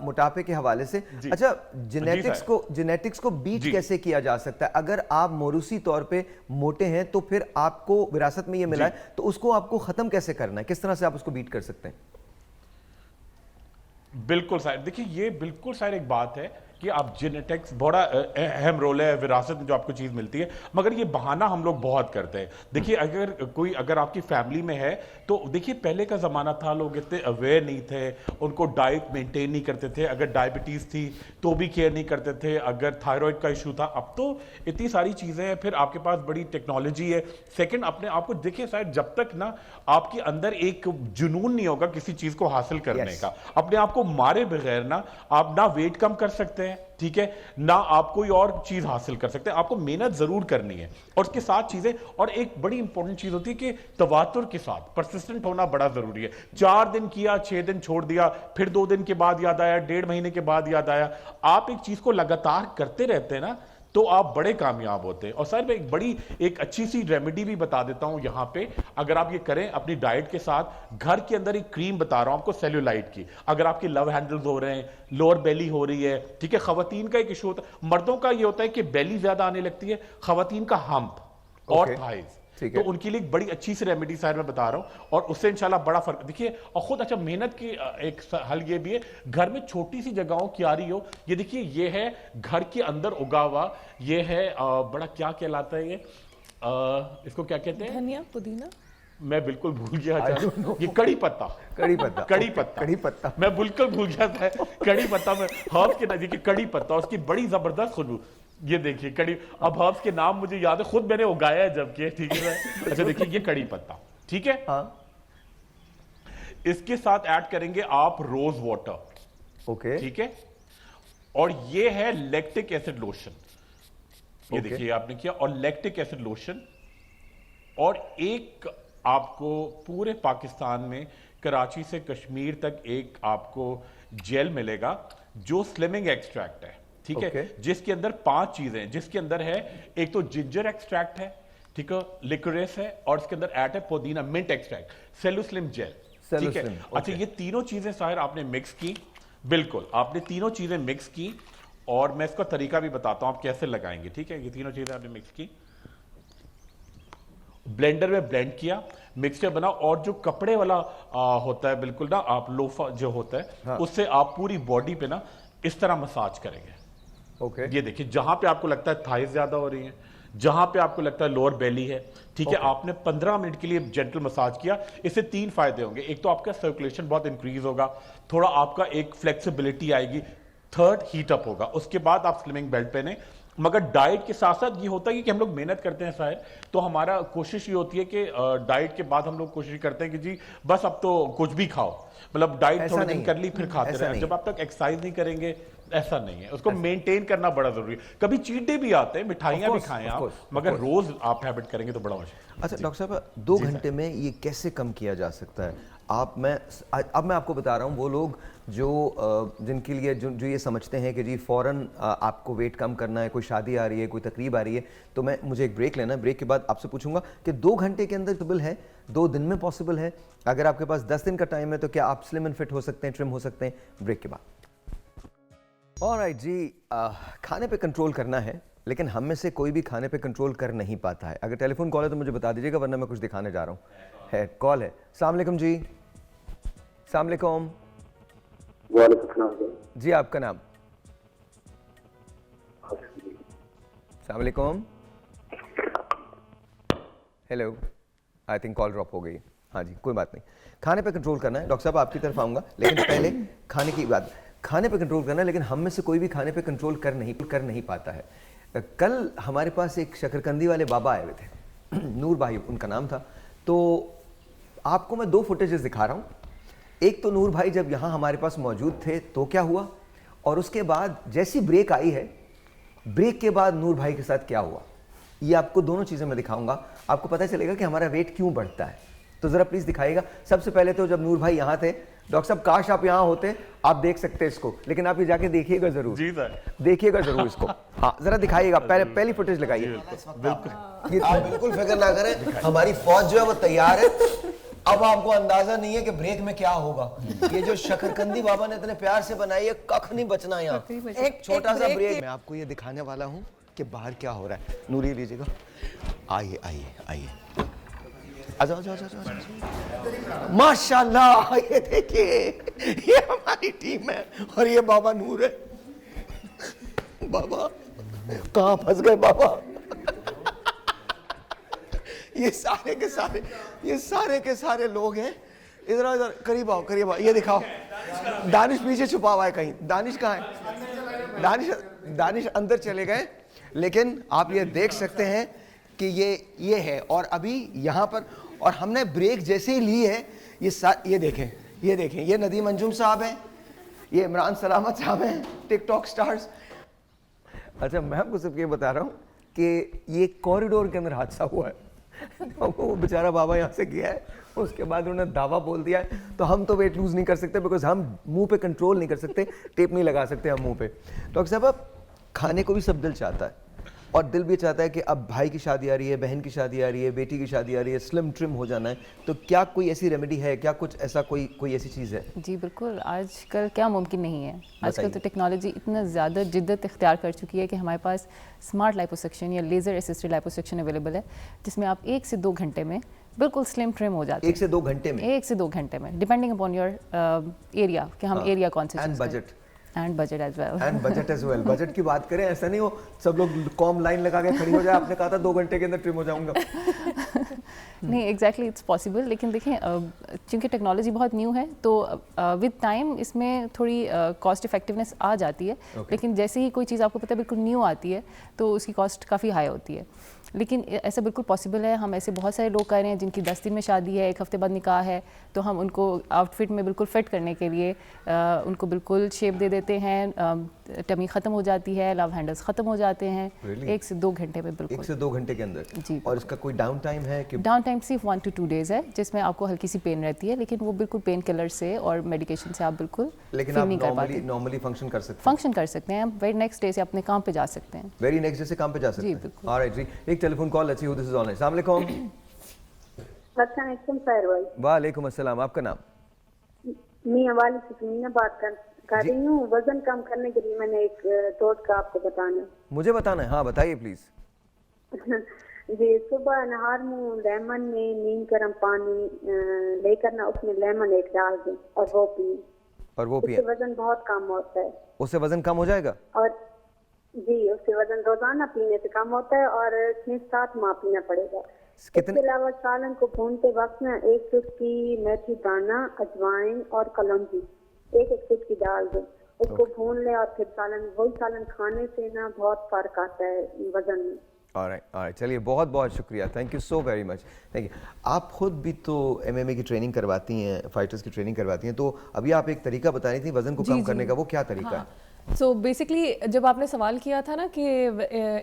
मोटापे के हवाले से। अच्छा, जेनेटिक्स को बीट कैसे किया जा सकता है? अगर आप मोरूसी तौर पे मोटे हैं तो फिर आपको विरासत में ये मिला है, तो उसको आपको खत्म कैसे करना है? किस तरह से आप उसको बीट कर सकते हैं? बिल्कुल साहब, देखिए ये बिल्कुल साहब एक बात है कि आप जेनेटिक्स बड़ा अहम रोल है विरासत में जो आपको चीज़ मिलती है, मगर ये बहाना हम लोग बहुत करते हैं। देखिए अगर आपकी फैमिली में है तो देखिए पहले का ज़माना था, लोग इतने अवेयर नहीं थे, उनको डाइट मेंटेन नहीं करते थे, अगर डायबिटीज़ थी तो भी केयर नहीं करते थे, अगर थायराइड का इशू था, अब तो इतनी सारी चीज़ें हैं, फिर आपके पास बड़ी टेक्नोलॉजी है। सेकेंड, अपने आप को देखिए शायद जब तक ना आपके अंदर एक जुनून नहीं होगा किसी चीज़ को हासिल करने का, अपने आप को मारे बगैर ना आप ना वेट कम कर सकते हैं, ठीक है, ना आप कोई और चीज हासिल कर सकते हैं। आपको मेहनत जरूर करनी है और उसके साथ चीजें, और एक बड़ी इंपॉर्टेंट चीज होती है कि तवातुर के साथ परसिस्टेंट होना बड़ा जरूरी है। 4 दिन किया, 6 दिन छोड़ दिया, फिर 2 दिन के बाद याद आया, 1.5 महीने के बाद याद आया। आप एक चीज को लगातार करते रहते हैं ना, तो आप बड़े कामयाब होते हैं। और सर मैं एक अच्छी सी रेमेडी भी बता देता हूं यहाँ पे, अगर आप ये करें अपनी डाइट के साथ। घर के अंदर एक क्रीम बता रहा हूं आपको सेल्यूलाइट की, अगर आपके लव हैंडल्स हो रहे हैं, लोअर बेली हो रही है, ठीक है। खवातीन का एक इशू होता है, मर्दों का ये होता है कि बेली ज्यादा आने लगती है, खवातीन का हम्प और थाइज, तो उनके लिए एक बड़ी अच्छी सी रेमेडी शायद मैं बता रहा हूं, और उससे इंशाल्लाह बड़ा फर्क देखिए। और खुद अच्छा मेहनत की एक हल ये भी है, घर में छोटी सी जगहों क्यारी हो, ये देखिए ये है घर के अंदर उगा हुआ, ये है बड़ा क्या कहलाता है ये, इसको क्या कहते हैं? धनिया, पुदीना, मैं बिल्कुल भूल गया था। ये कड़ी पत्ता मैं बिल्कुल भूल गया था। कड़ी पत्ता में हर्ब्स के नजदीक कड़ी पत्ता, उसकी बड़ी जबरदस्त खुशबू। ये देखिए कड़ी, अब हर्ब्स के नाम मुझे याद है, खुद मैंने उगाया है जबकि, ठीक है। अच्छा देखिए ये कड़ी पत्ता, ठीक है। इसके साथ ऐड करेंगे आप रोज वाटर, ओके, ठीक है। और ये है लैक्टिक एसिड लोशन, ये देखिए आपने किया, और लैक्टिक एसिड लोशन। और एक आपको पूरे पाकिस्तान में कराची से कश्मीर तक एक आपको जेल मिलेगा जो स्लिमिंग एक्सट्रैक्ट है, ठीक है, जिसके अंदर 5 चीजें हैं, जिसके अंदर है एक तो जिंजर एक्सट्रैक्ट है, ठीक है, लिकोरेस है, और इसके अंदर ऐड है पुदीना, मिंट एक्सट्रैक्ट, सेलुस्लिम जेल, ठीक है। अच्छा ये तीनों चीजें साहिर आपने मिक्स की, बिल्कुल आपने तीनों चीजें मिक्स की, और मैं इसका तरीका भी बताता हूं आप कैसे लगाएंगे, ठीक है। ये तीनों चीजें आपने मिक्स की, ब्लेंडर में ब्लेंड किया, मिक्सचर बना, और जो कपड़े वाला होता है बिल्कुल ना, आप लोफा जो होता है, उससे आप पूरी बॉडी पे ना इस तरह मसाज करेंगे। ये देखिए जहां पे आपको लगता है थाइज ज्यादा हो रही है, जहां पे आपको लगता है लोअर बेली है, ठीक है, आपने 15 मिनट के लिए जेंटल मसाज किया। इससे 3 फायदे होंगे, एक तो आपका सर्कुलेशन बहुत इंक्रीज होगा, थोड़ा आपका एक फ्लेक्सिबिलिटी आएगी, थर्ड हीट अप होगा। उसके बाद आप स्लिमिंग बेल्ट पहने। मगर डाइट के साथ साथ ये होता है कि हम लोग मेहनत करते हैं शायद, तो हमारा कोशिश ये होती है कि डाइट के बाद हम लोग कोशिश करते हैं कि जी बस अब तो कुछ भी खाओ, मतलब डाइट थोड़े दिन कर ली फिर खाते रहे। जब आप तक एक्सरसाइज नहीं करेंगे, ऐसा नहीं है, उसको मेंटेन करना बड़ा जरूरी है। कभी चीट डे भी आते हैं, मिठाइयां भी खाएं आप, मगर रोज आप हैबिट करेंगे तो बड़ा मुश्किल। अच्छा डॉक्टर साहब, 2 घंटे में ये कैसे कम किया जा सकता है? अब मैं आपको बता रहा हूँ, वो लोग जो जिनके लिए जो ये समझते हैं कि जी फ़ौरन आपको वेट कम करना है, कोई शादी आ रही है, कोई तकरीब आ रही है, तो मुझे एक ब्रेक लेना है। ब्रेक के बाद आपसे पूछूंगा कि 2 घंटे के अंदर पॉसिबल है, 2 दिन में पॉसिबल है? अगर आपके पास 10 दिन का टाइम है तो क्या आप स्लिम एंड फिट हो सकते हैं, ट्रिम हो सकते हैं? ब्रेक के बाद। ऑलराइट जी, खाने पे कंट्रोल करना है, लेकिन हम में से कोई भी खाने पे कंट्रोल कर नहीं पाता है। अगर टेलीफोन कॉल है तो मुझे बता दीजिएगा, वरना मैं कुछ दिखाने जा रहा हूँ। है कॉल है। अस्सलाम वालेकुम जी। अस्सलाम वालेकुम। जी आपका नाम? अस्सलाम वालेकुम। हेलो, आई थिंक कॉल ड्रॉप हो गई। हाँ जी, कोई बात नहीं। खाने पे कंट्रोल करना है, डॉक्टर साहब आपकी तरफ आऊँगा, लेकिन पहले खाने की बात। खाने पे कंट्रोल करना है, लेकिन हम में से कोई भी खाने पे कंट्रोल कर नहीं पाता है। कल हमारे पास एक शकरकंदी वाले बाबा आए हुए थे, नूर भाई उनका नाम था। तो आपको मैं 2 फुटेजेस दिखा रहा हूँ। एक तो नूर भाई जब यहाँ हमारे पास मौजूद थे तो क्या हुआ, और उसके बाद जैसी ब्रेक आई है, ब्रेक के बाद नूर भाई के साथ क्या हुआ, ये आपको दोनों चीज़ें मैं दिखाऊंगा। आपको पता चलेगा कि हमारा वेट क्यों बढ़ता है। तो ज़रा प्लीज़ दिखाइएगा। सबसे पहले तो जब नूर भाई यहाँ थे, डॉक्टर साहब काश आप यहाँ होते, आप देख सकते इसको, लेकिन आप ये जाके देखिएगा ज़रूर। जी सर, देखिएगा ज़रूर इसको। हाँ ज़रा दिखाइएगा, पहली फुटेज लगाइए। आप बिल्कुल फिक्र ना करें, हमारी फौज जो है वो तैयार है। अब आपको अंदाजा नहीं है कि ब्रेक में क्या होगा। ये जो शकरकंदी बाबा ने इतने प्यार से बनाई है, कख नहीं बचना यहाँ। एक छोटा सा ब्रेक। मैं आपको ये दिखाने वाला हूँ कि बाहर क्या हो रहा है। नूरी लीजिएगा, आइए आइए आइए, आ जाओ जाओ जाओ जाओ। माशाल्लाह, ये देखिए, ये हमारी टीम है और ये बाबा नूर है। बाबा कहाँ फंस गए बाबा? ये सारे के सारे लोग हैं। इधर इधर करीब आओ, करीब आओ, ये दिखाओ। दानिश पीछे छुपा हुआ है कहीं। दानिश कहाँ है? दानिश अंदर चले गए, लेकिन आप ये देख सकते हैं कि ये है। और अभी यहाँ पर, और हमने ब्रेक जैसे ही ली है, ये देखें, ये नदीम अंजुम साहब हैं, ये इमरान सलामत साहब हैं, टिकटॉक स्टार्स। अच्छा, मैं आपको सिर्फ ये बता रहा हूँ कि ये कॉरिडोर के अंदर हादसा हुआ है। वो बेचारा बाबा यहाँ से गया है, उसके बाद उन्होंने दावा बोल दिया है। तो हम तो वेट लूज नहीं कर सकते, बिकॉज हम मुंह पे कंट्रोल नहीं कर सकते, टेप नहीं लगा सकते हम मुंह पे। डॉक्टर साहब, अब खाने को भी सब दिल चाहता है, और दिल भी चाहता है कि अब भाई की शादी आ रही है, बहन की शादी आ रही है, बेटी की शादी आ रही है, स्लिम ट्रिम हो जाना है। तो क्या कोई ऐसी रेमेडी है, क्या कुछ ऐसा कोई ऐसी चीज़ है? जी बिल्कुल, आजकल क्या मुमकिन नहीं है। आजकल तो टेक्नोलॉजी इतना ज़्यादा जिद्दत इख्तियार कर चुकी है कि हमारे पास स्मार्ट लाइपोसक्शन या लेज़र असिस्टेड लाइपोसक्शन अवेलेबल है, जिसमें आप 1 से 2 घंटे में बिल्कुल स्लिम ट्रिम हो जाते हैं। 1 से 2 घंटे में? 1 से 2 घंटे में, डिपेंडिंग अपॉन योर एरिया, कि हम एरिया कौन से and budget and budget as well. And budget as well. Budget की बात करें, ऐसा नहीं हो सब लोग कॉम लाइन लगा के खड़ी हो जाए। आपने कहा था 2 घंटे के अंदर ट्रिम हो जाऊंगा। नहीं, एग्जैक्टली इट्स पॉसिबल, लेकिन देखें क्योंकि टेक्नोलॉजी बहुत न्यू है, तो विद टाइम इसमें थोड़ी कॉस्ट इफेक्टिवनेस आ जाती है। लेकिन जैसे ही कोई चीज़ आपको पता है बिल्कुल न्यू आती है, तो उसकी कॉस्ट काफ़ी हाई होती है। लेकिन ऐसा बिल्कुल पॉसिबल है। हम ऐसे बहुत सारे लोग कर रहे हैं जिनकी 10 दिन में शादी है, 1 हफ्ते बाद निकाह है, तो हम उनको आउटफिट में बिल्कुल फिट करने के लिए उनको बिल्कुल शेप दे देते हैं, टमी ख़त्म हो जाती है, लव हैंडल्स ख़त्म हो जाते हैं। Really? 1 से 2 घंटे में बिल्कुल। 1 से 2 घंटे के अंदर? जी। और इसका कोई डाउन टाइम है कि? डाउन टाइम सिर्फ 1 to 2 डेज़ है, जिसमें आपको हल्की सी पेन रहती है, लेकिन वो बिल्कुल पेन किलर से और मेडिकेशन से आप बिल्कुल लेकिन फील आप नहीं कर पाते। नॉर्मली फंक्शन कर सकते हैं? फंक्शन कर सकते हैं, वेरी नेक्स्ट डे से अपने काम पे जा सकते हैं। वेरी नेक्स्ट डे से काम पे जा सकते जी, हैं? बिल्कुल। ऑलराइट जी, एक telephone call, let's see who this is online. अस्सलाम वालेकुम। वालेकुम अस्सलाम, आपका नाम? मैं हवाले से मीना बात कर रही हूँ। वजन कम करने के लिए मैंने एक टोटका आपको बताना। मुझे बताना है? हाँ बताइए प्लीज। जी, सुबह नहार में लेमन में नीम गर्म पानी लेकर ना उसमें लेमन एक डाल दें और वो पिए। और वो पिए? उससे वजन बहुत कम होता है। उससे वजन कम हो जाएगा? और जी, उससे वजन रोजाना पीने से कम होता है और 6-7 माह पीना पड़ेगा। इसके अलावा सालन को भूनते वक्त ना 1 चुटकी मेथी दाना, अजवाइन और कलौंजी 1-1 चुटकी डाल दें, उसको भून ले और फिर वही सालन खाने से ना बहुत फर्क आता है वजन में। ऑलराइट, चलिए बहुत बहुत शुक्रिया, thank you so very much, thank you. आप खुद भी तो MMA की ट्रेनिंग करवाती हैं, फाइटर्स की ट्रेनिंग करवाती हैं, तो अभी आप एक तरीका बता रही थी वजन को कम करने का, वो क्या तरीका है? सो बेसिकली जब आपने सवाल किया था ना कि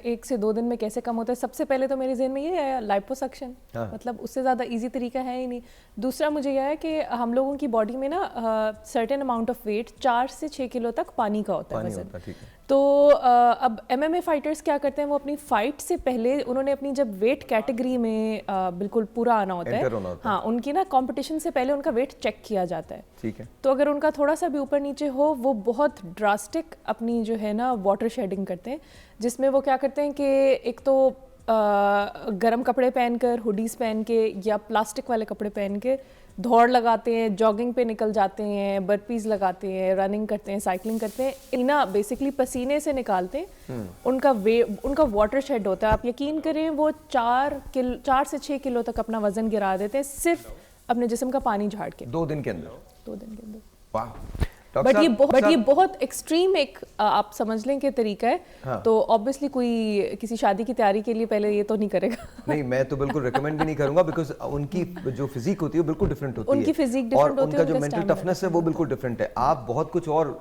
1 से 2 दिन में कैसे कम होता है, सबसे पहले तो मेरे जहन में ये है लाइपोसक्शन। मतलब उससे ज़्यादा इजी तरीका है ही नहीं। दूसरा मुझे यह है कि हम लोगों की बॉडी में ना सर्टेन अमाउंट ऑफ वेट 4 से 6 किलो तक पानी का होता है वजन। तो अब MMA फाइटर्स क्या करते हैं, वो अपनी फाइट से पहले उन्होंने अपनी जब वेट कैटेगरी में बिल्कुल पूरा आना होता है, हाँ, उनकी ना कंपटीशन से पहले उनका वेट चेक किया जाता है। ठीक है। तो अगर उनका थोड़ा सा भी ऊपर नीचे हो, वो बहुत ड्रास्टिक अपनी जो है ना वाटर शेडिंग करते हैं, जिसमें वो क्या करते हैं कि एक तो गर्म कपड़े पहनकर, हुडीज़ पहन के या प्लास्टिक वाले कपड़े पहन के दौड़ लगाते हैं, जॉगिंग पे निकल जाते हैं, बर्पीज लगाते हैं, रनिंग करते हैं, साइकिलिंग करते हैं, इना बेसिकली पसीने से निकालते हैं। उनका वाटर शेड होता है, आप यकीन करें वो 4 से 6 किलो तक अपना वजन गिरा देते हैं सिर्फ अपने जिस्म का पानी झाड़ के। 2 दिन के अंदर? 2 दिन के अंदर। वाह। बट ये बहुत एक्सट्रीम एक आप समझ लें कि तरीका है। हाँ। तो ऑब्वियसली कोई किसी शादी की तैयारी के लिए पहले ये तो नहीं करेगा। नहीं, मैं तो बिल्कुल रिकमेंड भी नहीं करूंगा, बिकॉज उनकी जो फिजिक होती है वो बिल्कुल डिफरेंट होती है, उनकी फिजिक और डिफरेंट होती उनका है, जो उनका मेंटल stamina टफनेस है वो बिल्कुल डिफरेंट है। आप बहुत कुछ और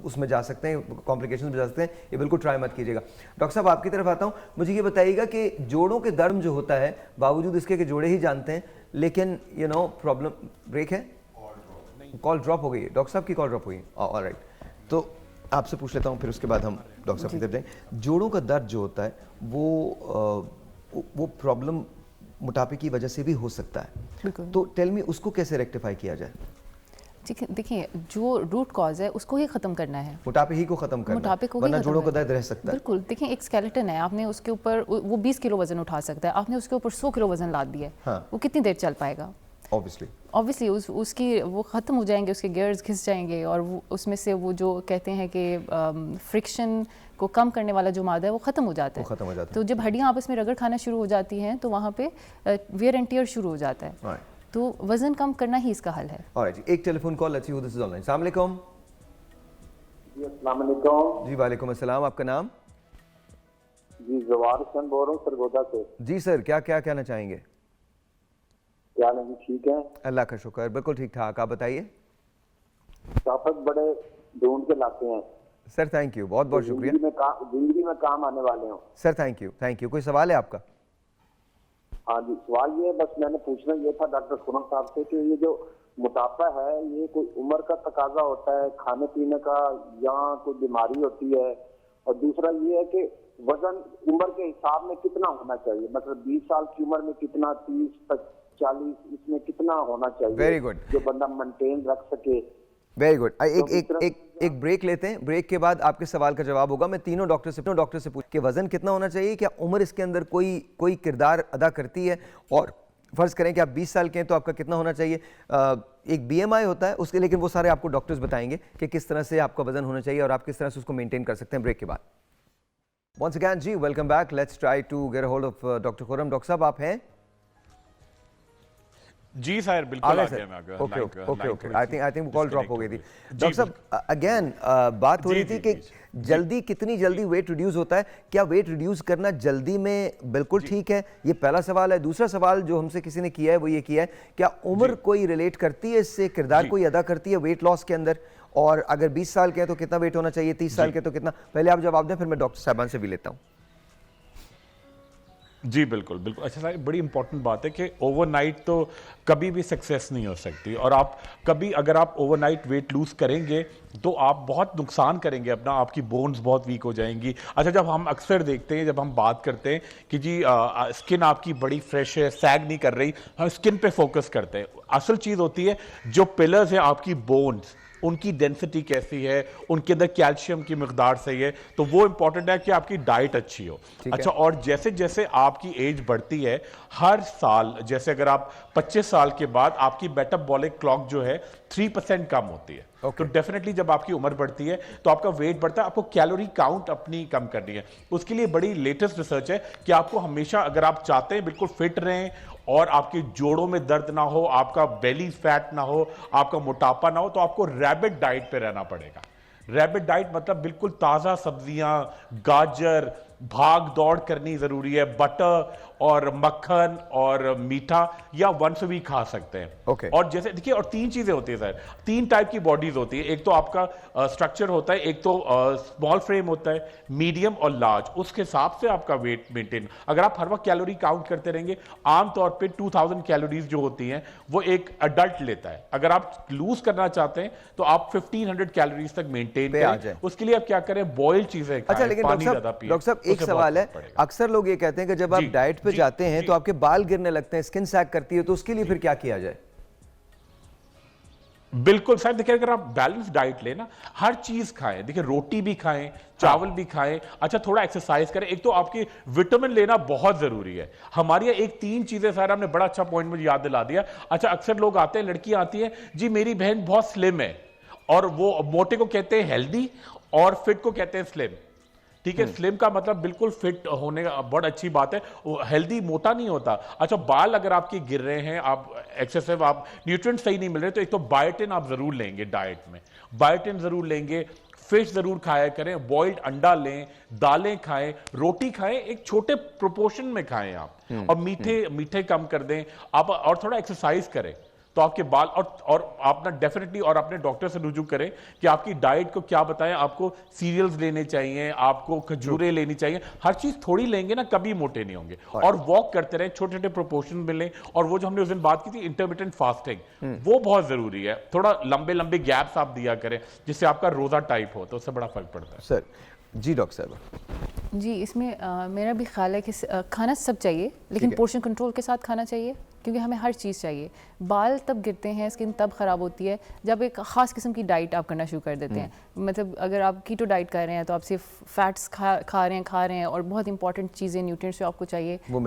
उसमें जा सकते हैं, कॉम्प्लिकेशन में जा सकते हैं, ये बिल्कुल ट्राई मत कीजिएगा। डॉक्टर साहब आपकी तरफ आता हूँ, मुझे ये बताइएगा कि जोड़ों के दर्द जो होता है, बावजूद इसके कि जोड़े ही जानते हैं, लेकिन यू नो प्रॉब्लम ब्रेक है, कॉल ड्रॉप हो गई है, डॉक्टर साहब की कॉल ड्रॉप हुई है, ऑलराइट। तो आपसे पूछ लेता हूँ, फिर उसके बाद हम डॉक्टर साहब की तरफ जाएंगे। जोड़ों का दर्द जो होता है वो प्रॉब्लम मोटापे की वजह से भी हो सकता है, तो टेल मी उसको कैसे रेक्टिफाई किया जाए? ठीक है, देखिए जो रूट कॉज है उसको ही खत्म करना है, मोटापे ही को खत्म करना मोटापे को, वरना जोड़ों का दर्द रह सकता है। बिल्कुल, देखिए एक स्केलेटन है, आपने उसके ऊपर वो 20 किलो वजन उठा सकता है, आपने उसके ऊपर 100 किलो वजन लाद दिया है, हाँ। वो कितनी देर चल पाएगा? ऑब्वियसली उसकी वो ख़त्म हो जाएंगे, उसके गियर्स घिस जाएंगे, और वो उसमें से वो जो कहते हैं कि फ्रिक्शन को कम करने वाला जो मादा है वो ख़त्म हो जाता है। तो जब हड्डियाँ आपस में रगड़ खाना शुरू हो जाती हैं तो वहाँ पे वेयर एंड टियर शुरू हो जाता है, तो वजन कम करना ही इसका हल है। ऑलराइट, एक telephone call, let's see who this is online. अस्सलाम वालेकुम। जी अस्सलाम वालेकुम। जी वालेकुम अस्सलाम, आपका नाम? जी जवार हुसैन बोल रहा हूँ सरगोदा से। जी सर, क्या कहना चाहेंगे? क्या नहीं, ठीक है, अल्लाह का शुक्र, बिल्कुल ठीक ठाक, आप बताइए। ताकत बड़े ढूंढ के लाते हैं सर, थैंक यू, बहुत बहुत शुक्रिया। जिंदगी में काम आने वाले हो सर, थैंक यू। कोई सवाल है आपका? हाँ जी, सवाल ये बस मैंने पूछना ये था डॉक्टर खुरम साहब से कि ये जो मोटापा है ये कोई उम्र का तकाजा होता है, खाने पीने का, या कोई बीमारी होती है? और दूसरा ये है कि वजन उम्र के हिसाब में कितना होना चाहिए, मतलब 20 साल की उम्र में कितना, 30 40 इसमें कितना होना चाहिए? वेरी गुड, जो बंदा मेंटेन रख सके। Very good. एक ब्रेक लेते हैं, ब्रेक के बाद आपके सवाल का जवाब होगा। मैं तीनों डॉक्टर से पूछ के वजन कितना होना चाहिए, क्या उम्र इसके अंदर कोई किरदार अदा करती है, और फर्ज करें कि आप 20 साल के हैं तो आपका कितना होना चाहिए। एक BMI होता है उसके, लेकिन वो सारे आपको डॉक्टर्स बताएंगे कि किस तरह से आपका वजन होना चाहिए और आप किस तरह से उसको मेंटेन कर सकते हैं ब्रेक के बाद। वंस अगेन जी, welcome back, let's try to get hold of doctor Khurram. Doctor साहब आप हैं? जी सर, बिल्कुल आ गया मैं। Okay, I think call drop हो गई थी। डॉक्टर साहब अगेन बात हो रही थी कि कितनी जल्दी वेट रिड्यूस होता है, क्या वेट रिड्यूस करना जल्दी में बिल्कुल ठीक है? ये पहला सवाल है। दूसरा सवाल जो हमसे किसी ने किया है वो ये किया है, क्या उम्र कोई रिलेट करती है इससे, किरदार कोई अदा करती है वेट लॉस के अंदर? और अगर 20 साल के हैं तो कितना वेट होना चाहिए, 30 साल के तो कितना? पहले आप जवाब दें, फिर मैं डॉक्टर साहबान से भी लेता हूँ। जी बिल्कुल। अच्छा साहब, बड़ी इंपॉर्टेंट बात है कि ओवरनाइट तो कभी भी सक्सेस नहीं हो सकती, और आप कभी अगर आप ओवरनाइट वेट लूज करेंगे तो आप बहुत नुकसान करेंगे अपना, आपकी बोन्स बहुत वीक हो जाएंगी। अच्छा, जब हम अक्सर देखते हैं, जब हम बात करते हैं कि जी स्किन आपकी बड़ी फ्रेश है, सैग नहीं कर रही, हम स्किन पे फोकस करते हैं। असल चीज़ होती है जो पिलर्स हैं आपकी बोन्स, उनकी डेंसिटी कैसी है, उनके अंदर कैल्शियम की मिकदार सही है, तो वो इंपॉर्टेंट है कि आपकी डाइट अच्छी हो। अच्छा, और जैसे जैसे आपकी एज बढ़ती है, हर साल, जैसे अगर आप 25 साल के बाद आपकी मेटाबॉलिक क्लॉक जो है 3% कम होती है। तो डेफिनेटली जब आपकी उम्र बढ़ती है तो आपका वेट बढ़ता है, आपको कैलोरी काउंट अपनी कम करनी है। उसके लिए बड़ी लेटेस्ट रिसर्च है कि आपको हमेशा, अगर आप चाहते हैं बिल्कुल फिट रहें और आपके जोड़ों में दर्द ना हो, आपका बेली फैट ना हो, आपका मोटापा ना हो, तो आपको रैबिट डाइट पे रहना पड़ेगा। रैबिट डाइट मतलब बिल्कुल ताज़ा सब्जियां, गाजर, भाग दौड़ करनी ज़रूरी है, बटर और मक्खन और मीठा या वंस वीक खा सकते हैं। और जैसे देखिए, और 3 चीज़ें होती है सर, 3 टाइप की बॉडीज होती है। एक तो आपका स्ट्रक्चर होता है, एक तो स्मॉल फ्रेम होता है, मीडियम और लार्ज, उसके हिसाब से आपका वेट मेंटेन। अगर आप हर वक्त कैलोरी काउंट करते रहेंगे, आमतौर पे 2000 कैलोरीज जो होती हैं वो एक अडल्ट लेता है। अगर आप लूज करना चाहते हैं तो आप 1500 कैलोरीज तक मेंटेन करें। उसके लिए आप क्या करें, बॉइल्ड चीजें खाएं, अच्छा, लेकिन डॉक्टर साहब एक सवाल है, अक्सर लोग ये कहते हैं कि जब आप डाइट पे जाते हैं तो आपके बाल गिरने लगते हैं, स्किन सैग करती है, तो उसके लिए फिर क्या किया जाए? बिल्कुल साहब, देखिए अगर आप बैलेंस डाइट लेना, हर चीज खाएं, देखिए रोटी भी खाएं, चावल भी खाएं, अच्छा थोड़ा एक्सरसाइज करें। एक तो आपकी विटामिन लेना बहुत जरूरी है। हमारी एक 3 चीजें सर, आपने बड़ा अच्छा पॉइंट मुझे याद दिला दिया। अच्छा, अक्सर लोग आते हैं, लड़कियां आती हैं, जी मेरी बहन बहुत स्लिम है, और वो मोटे को कहते हैं हेल्दी और फिट को कहते हैं स्लिम। ठीक है। स्लिम का मतलब बिल्कुल फिट होने का, बहुत अच्छी बात है। हेल्दी मोटा नहीं होता। अच्छा, बाल अगर आपके गिर रहे हैं, आप एक्सेसिव, आप न्यूट्रिएंट सही नहीं मिल रहे, तो एक तो बायोटिन आप जरूर लेंगे, डाइट में बायोटिन जरूर लेंगे। फिश जरूर खाया करें, बॉइल्ड अंडा लें, दालें खाएं, रोटी खाएं, एक छोटे प्रोपोर्शन में खाएं आप। और मीठे कम कर दें आप, और थोड़ा एक्सरसाइज करें तो आपके बाल, और आप ना डेफिनेटली, और अपने डॉक्टर से रुजू करें कि आपकी डाइट को क्या बताएं। आपको सीरियल्स लेने चाहिए, आपको खजूरें लेनी चाहिए। हर चीज थोड़ी लेंगे ना, कभी मोटे नहीं होंगे। और वॉक करते रहें, छोटे छोटे प्रोपोर्शन में लें। और वो जो हमने उस दिन बात की थी इंटरमिटेंट फास्टिंग, वो बहुत जरूरी है। थोड़ा लंबे लंबे गैप्स आप दिया करें, जिससे आपका रोजा टाइप हो, तो उससे बड़ा फर्क पड़ता है। सर जी, डॉक्टर साहब जी, इसमें मेरा भी ख्याल है कि खाना सब चाहिए, लेकिन पोर्शन कंट्रोल के साथ खाना चाहिए, क्योंकि हमें हर चीज़ चाहिए। बाल तब गिरते हैं, स्किन तब ख़राब होती है जब एक ख़ास किस्म की डाइट आप करना शुरू कर देते हैं। मतलब अगर आप कीटो डाइट कर रहे हैं तो आप सिर्फ फैट्स खा रहे हैं और बहुत इंपॉर्टेंट चीज़ें, न्यूट्रिएंट्स जो आपको चाहिए वो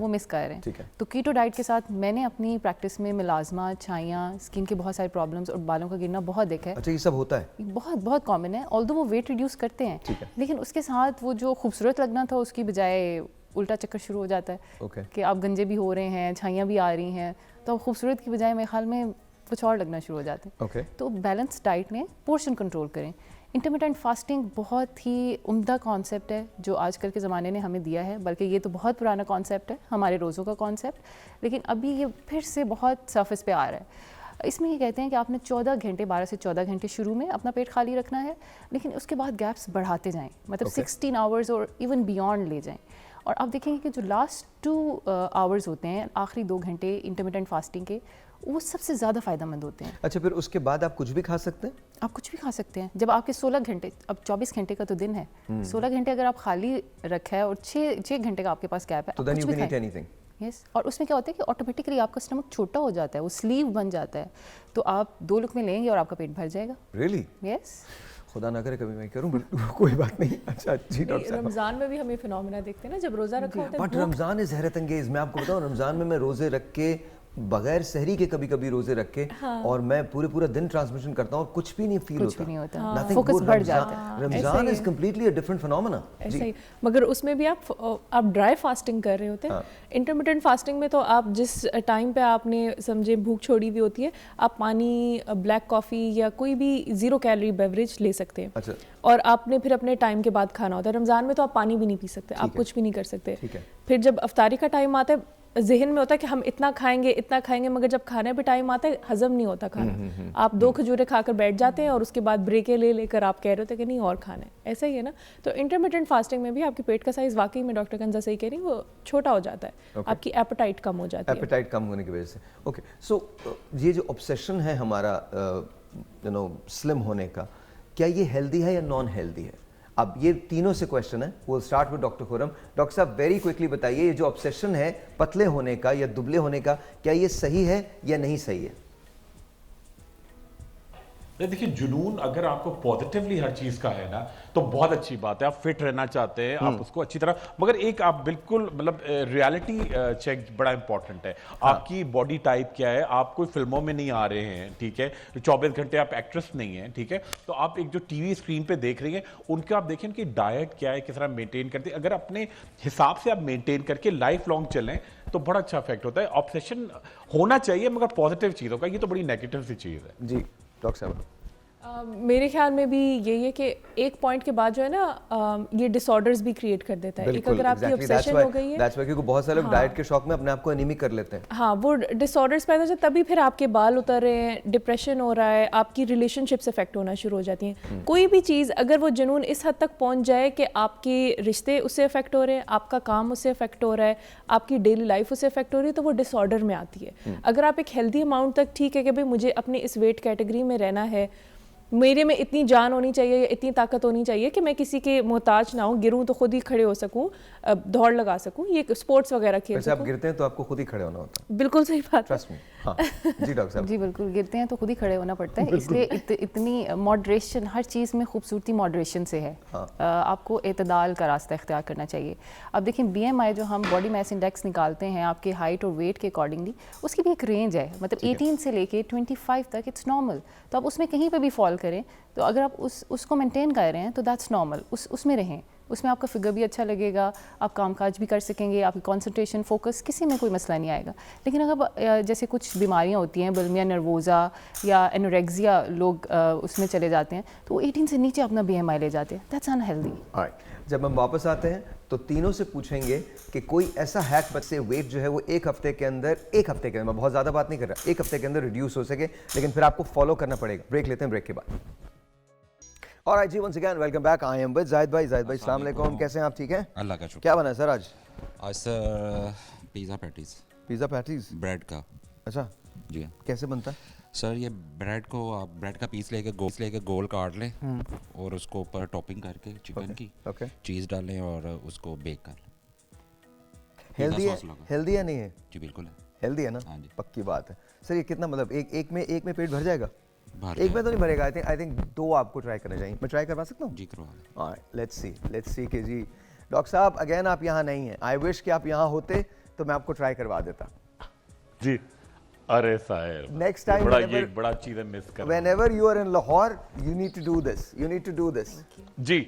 मिस कर रहे हैं। तो कीटो डाइट के साथ मैंने अपनी प्रैक्टिस में मिलाजमा, छाइयाँ, स्किन के बहुत सारे प्रॉब्लम्स और बालों का गिरना बहुत देखा है। अच्छा, ये सब होता है? बहुत बहुत कॉमन है। ऑल्दो वो वेट रिड्यूस करते हैं, लेकिन उसके साथ वो जो खूबसूरत लगना था उसकी बजाय उल्टा चक्कर शुरू हो जाता है कि आप गंजे भी हो रहे हैं, छाइयाँ भी आ रही हैं, तो खूबसूरत की बजाय मेरे ख्याल में कुछ और लगना शुरू हो जाता है। तो बैलेंस डाइट में पोर्शन कंट्रोल करें। इंटरमिटेंट फास्टिंग बहुत ही उम्दा कॉन्सेप्ट है जो आजकल के ज़माने ने हमें दिया है, बल्कि ये तो बहुत पुराना कॉन्सेप्ट है, हमारे रोज़ों का कॉन्सेप्ट, लेकिन अभी ये फिर से बहुत सरफेस पे आ रहा है। इसमें ये कहते हैं कि आपने 14 घंटे, 12 से 14 घंटे शुरू में अपना पेट खाली रखना है, लेकिन उसके बाद गैप्स बढ़ाते जाएं, मतलब 16 आवर्स और इवन बियॉन्ड ले जाएं। और आप देखेंगे कि जो लास्ट 2 आवर्स होते हैं, आखिरी 2 घंटे इंटरमिटेंट फास्टिंग के, वो सबसे ज़्यादा फ़ायदेमंद होते हैं। अच्छा, फिर उसके बाद आप कुछ भी खा सकते हैं? आप कुछ भी खा सकते हैं। जब आपके 16 घंटे, अब 24 घंटे का तो दिन है, 16 घंटे अगर आप खाली रखा है और 6 घंटे का आपके पास गैप है, तो then you can eat anything. Yes. और उसमें क्या होता है कि ऑटोमेटिकली आपका स्टमक छोटा हो जाता है, वो स्लीव बन जाता है, तो आप 2 लुकमे लेंगे और आपका पेट भर जाएगा। Really? यस। खुदा ना करे कभी मैं करूं, कोई बात नहीं। अच्छा जी डॉक्टर साहब, रमजान में भी हमें फिनोमेना देखते हैं ना, जब रोजा रखा होता है। बट रमजान इज हैरत अंगेज। मैं आपको बताऊं, रमजान में मैं रोजे रख के, बगैर सहरी के कभी कभी रोजे रख के, और मैं पूरा दिन ट्रांसमिशन करता हूं और कुछ भी नहीं फील होता, नहीं होता, फोकस बढ़ जाता है। Ramzan is completely a different phenomena. ऐसा ही, मगर उसमें भी आप ड्राई फास्टिंग कर रहे होते हैं। इंटरमिटेंट फास्टिंग में तो आप जिस टाइम पे आपने समझे भूख छोड़ी हुई होती है, आप पानी, ब्लैक कॉफ़ी या कोई भी 0 कैलोरी बेवरेज ले सकते हैं। अच्छा। और आपने फिर अपने टाइम के बाद खाना होता है। रमज़ान में तो आप पानी भी नहीं पी सकते, आप कुछ भी नहीं कर सकते। फिर जब अफ्तारी का टाइम आता है, जहन में होता है कि हम इतना खाएंगे, मगर जब खाने पे टाइम आता है हजम नहीं होता खाना। आप 2 खजूरें खाकर बैठ जाते हैं और उसके बाद ब्रेकें लेकर आप कह रहे होते हैं कि नहीं और खाना है। ऐसा ही है ना। तो इंटरमिटेंट फास्टिंग में भी आपके पेट का साइज, वाकई में डॉक्टर कंजा सही कह रही, वो छोटा हो जाता है। आपकी एपेटाइट कम हो जाती है, एपेटाइट कम होने की वजह से। ओके, सो ये जो ऑब्सेशन है हमारा स्लिम होने का, क्या ये हेल्दी है या नॉन हेल्दी है? अब ये तीनों से क्वेश्चन है। वो start with doctor Khurram. Doctor साहब, वेरी क्विकली बताइए, ये जो ऑब्सेशन है पतले होने का या दुबले होने का, क्या ये सही है या नहीं सही है? देखिए, जुनून अगर आपको पॉजिटिवली हर चीज का है ना, तो बहुत अच्छी बात है। आप फिट रहना चाहते हैं, आप उसको अच्छी तरह, मगर एक आप बिल्कुल मतलब रियलिटी चेक बड़ा इंपॉर्टेंट है। आपकी बॉडी टाइप क्या है? आप कोई फिल्मों में नहीं आ रहे हैं, ठीक है, 24 घंटे आप एक्ट्रेस नहीं है, ठीक है, तो आप एक जो टीवी स्क्रीन पे देख रही हैं, उनके आप देखें कि डाइट क्या है, किस तरह मेंटेन करते हैं। अगर अपने हिसाब से आप मेंटेन करके लाइफ लॉन्ग चलें तो बड़ा अच्छा इफेक्ट होता है। ऑब्सेशन होना चाहिए, मगर पॉजिटिव चीज़ों का। ये तो बड़ी नेगेटिव सी चीज़ है। जी डॉक्टर साहब, मेरे ख्याल में भी यही है कि एक पॉइंट के बाद जो है ना, ये डिसऑर्डर्स भी क्रिएट कर देता है। एक अगर आपकी ऑब्सेशन हो गई है, दैट्स व्हाई, क्योंकि बहुत सारे लोग डाइट के शौक में अपने आप को एनीमिक कर लेते हैं। हाँ, वो डिसऑर्डर्स पैदा हो जाते, तभी फिर आपके बाल उतर रहे हैं, डिप्रेशन हो रहा है, आपकी रिलेशनशिप्स इफेक्ट होना शुरू हो जाती हैं। कोई भी चीज़ अगर वो जुनून इस हद तक पहुंच जाए कि आपके रिश्ते उससे इफेक्ट हो रहे हैं, आपका काम उससे इफेक्ट हो रहा है, आपकी डेली लाइफ उससे इफेक्ट हो रही है, तो वो डिसऑर्डर में आती है। अगर आप एक हेल्दी अमाउंट तक, ठीक है कि भाई मुझे अपने इस वेट कैटेगरी में रहना है, मेरे में इतनी जान होनी चाहिए या इतनी ताकत होनी चाहिए कि मैं किसी के मोहताज ना हूँ, गिरूँ तो खुद ही खड़े हो सकूँ, दौड़ लगा सकूँ, ये स्पोर्ट्स वगैरह खेल सकूँ। आप गिरते हैं तो आपको खुद ही खड़े होना होता है। बिल्कुल सही बात है। हाँ। जी डॉक्टर साहब। जी बिल्कुल, गिरते हैं तो खुद ही खड़े होना पड़ता है, इसलिए इतनी मॉडरेशन, हर चीज़ में खूबसूरती मॉडरेशन से है। आपको एतदाल का रास्ता इख्तियार करना चाहिए। अब देखिए, BMI जो हम बॉडी मास इंडेक्स निकालते हैं आपके हाइट और वेट के अकॉर्डिंगली, उसकी भी एक रेंज है, मतलब 18 से लेके 25 तक इट्स नॉर्मल। तो आप उसमें कहीं पे भी फॉल करें, तो अगर आप उसको मेंटेन कर रहे हैं तो दैट्स नॉर्मल, उसमें रहें। उसमें आपका फिगर भी अच्छा लगेगा, आप कामकाज भी कर सकेंगे, आपकी कंसंट्रेशन फोकस किसी में कोई मसला नहीं आएगा। लेकिन अगर जैसे कुछ बीमारियां होती हैं, बुलिमिया नर्वोज़ा या एनोरेक्सिया, लोग उसमें चले जाते हैं तो वो 18 से नीचे अपना BMI ले जाते हैं, दैट्स अनहेल्दी। जब हम वापस आते हैं तो तीनों से पूछेंगे कि कोई ऐसा हैक बच्चे वेट जो है वो एक हफ्ते के अंदर मैं बहुत ज़्यादा बात नहीं कर रहा, एक हफ्ते के अंदर रिड्यूस हो सके, लेकिन फिर आपको फॉलो करना पड़ेगा। ब्रेक लेते हैं, ब्रेक के बाद। ऑलराइट जी, once again welcome back. I am with Zahid भाई। जाहिद भाई अस्सलाम वालेकुम, कैसे हैं आप? ठीक हैं, अल्लाह का शुक्र। क्या बना है सर आज? आज sir pizza patties. Pizza patties bread का। अच्छा जी, कैसे बनता है सर? ये ब्रेड को आप ब्रेड का पीस लेके गोल काट लें और उसको ऊपर टॉपिंग करके चिकन की चीज़ डालें और उसको बेक कर लें। हेल्दी है नहीं है? जी बिल्कुल है, हेल्दी है ना? हाँ जी, पक्की बात है। सर ये कितना, मतलब एक में पेट भर जाएगा? एक में तो नहीं भरेगा। आई थिंक 2 आपको ट्राई करना चाहिए। मैं ट्राई करवा सकता हूँ? जी करवा लें। ऑलराइट, लेट्स सी कि जी डॉक्टर साहब अगेन आप यहाँ नहीं हैं। आई विश कि आप यहाँ होते तो मैं आपको ट्राई करवा देता जी। अरे साहब, नेक्स्ट टाइम बड़ा चीज़ मिस कर। Whenever you are in Lahore, you need to do this. जी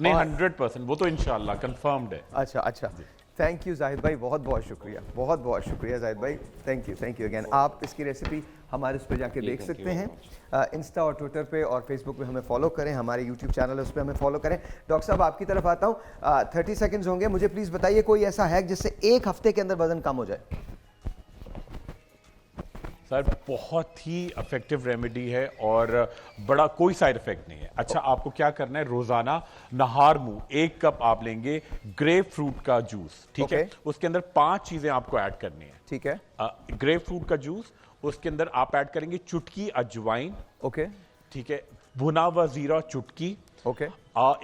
नहीं, 100% वो तो इंशाल्लाह कंफर्म्ड है। अच्छा थैंक यू जाहिद भाई, बहुत शुक्रिया जाहिद भाई, थैंक यू अगेन। आप इसकी रेसिपी हमारे उस पर जाके देख सकते हैं, इंस्टा और ट्विटर पे और फेसबुक पे हमें फॉलो करें, हमारे यूट्यूब चैनल है उस पर हमें फॉलो करें। डॉक्टर साहब आपकी तरफ आता हूँ, 30 सेकेंड्स होंगे, मुझे प्लीज़ बताइए कोई ऐसा हैक जिससे एक हफ्ते के अंदर वजन कम हो जाए। सर बहुत ही इफेक्टिव रेमेडी है और बड़ा कोई साइड इफेक्ट नहीं है। अच्छा, आपको क्या करना है, रोजाना नहार मुंह 1 कप आप लेंगे ग्रेप फ्रूट का जूस, ठीक है? उसके अंदर 5 चीजें आपको ऐड करनी है, ठीक है? ग्रेप फ्रूट का जूस, उसके अंदर आप ऐड करेंगे चुटकी अजवाइन, ओके, ठीक है, भुना हुआ जीरा चुटकी, ओके।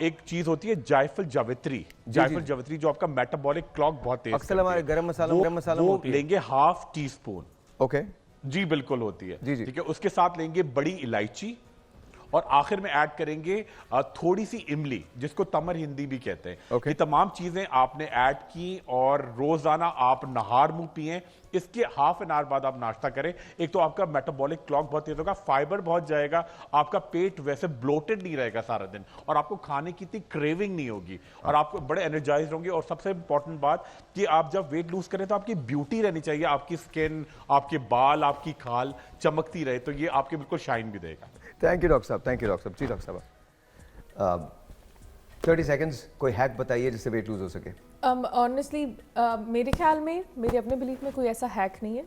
एक चीज होती है जायफल जावित्री, जो आपका मेटाबॉलिक क्लॉक बहुत तेज, अक्सर हमारे गरम मसाला वो लेंगे ½ टीस्पून, ओके जी बिल्कुल होती है, जी। ठीक है? उसके साथ लेंगे बड़ी इलायची और आखिर में ऐड करेंगे थोड़ी सी इमली, जिसको तमर हिंदी भी कहते हैं। ये तमाम चीजें आपने ऐड की और रोजाना आप नहार मुंह पिएं। इसके ½ एन आवर बाद आप नाश्ता करें। एक तो आपका मेटाबॉलिक क्लॉक बहुत तेज होगा, फाइबर बहुत जाएगा, आपका पेट वैसे ब्लोटेड नहीं रहेगा सारा दिन और आपको खाने की इतनी क्रेविंग नहीं होगी और आप बड़े एनर्जाइज होंगे। और सबसे इंपॉर्टेंट बात कि आप जब वेट लूज करें तो आपकी ब्यूटी रहनी चाहिए, आपकी स्किन, आपके बाल, आपकी खाल चमकती रहे, तो ये आपके बिल्कुल शाइन भी देगा। थैंक यू डॉक्टर साहब, जी डॉक्टर साहब 30 सेकेंड्स, कोई हैक बताइए जिससे वेट लूज हो सके। ऑनेस्टली मेरे ख्याल में, मेरे अपने बिलीफ में कोई ऐसा हैक नहीं है।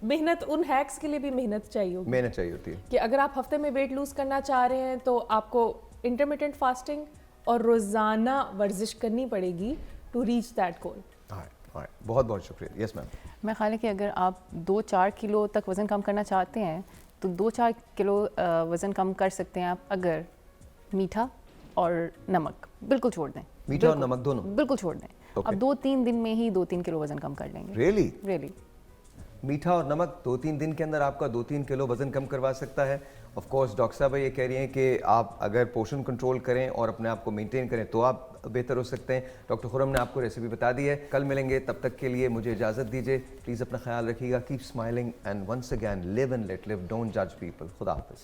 मेहनत, उन हैक्स के लिए भी मेहनत चाहिए होती है कि अगर आप हफ्ते में वेट लूज करना चाह रहे हैं तो आपको इंटरमिटेंट फास्टिंग और रोजाना वर्जिश करनी पड़ेगी टू रीच दैट गोल। बहुत शुक्रिया। Yes ma'am. मैं ख्याल है कि अगर आप 2-4 किलो तक वज़न कम करना चाहते हैं तो 2-4 किलो वज़न कम कर सकते हैं आप अगर मीठा और नमक बिल्कुल छोड़ दें। मीठा और नमक दोनों बिल्कुल छोड़ दें। आप 2-3 दिन में ही 2-3 किलो वज़न कम कर लेंगे। रियली? मीठा और नमक 2-3 दिन के अंदर आपका 2-3 किलो वज़न कम करवा सकता है। ऑफ कोर्स डॉक्टर साहब ये कह रही हैं कि आप अगर पोर्शन कंट्रोल करें और अपने आप को मेंटेन करें तो आप बेहतर हो सकते हैं। डॉक्टर खुरम ने आपको रेसिपी बता दी है। कल मिलेंगे, तब तक के लिए मुझे इजाज़त दीजिए। प्लीज़ अपना ख्याल रखिएगा। Keep smiling and once again live and let live, don't जज पीपल। खुदा हाफिज़।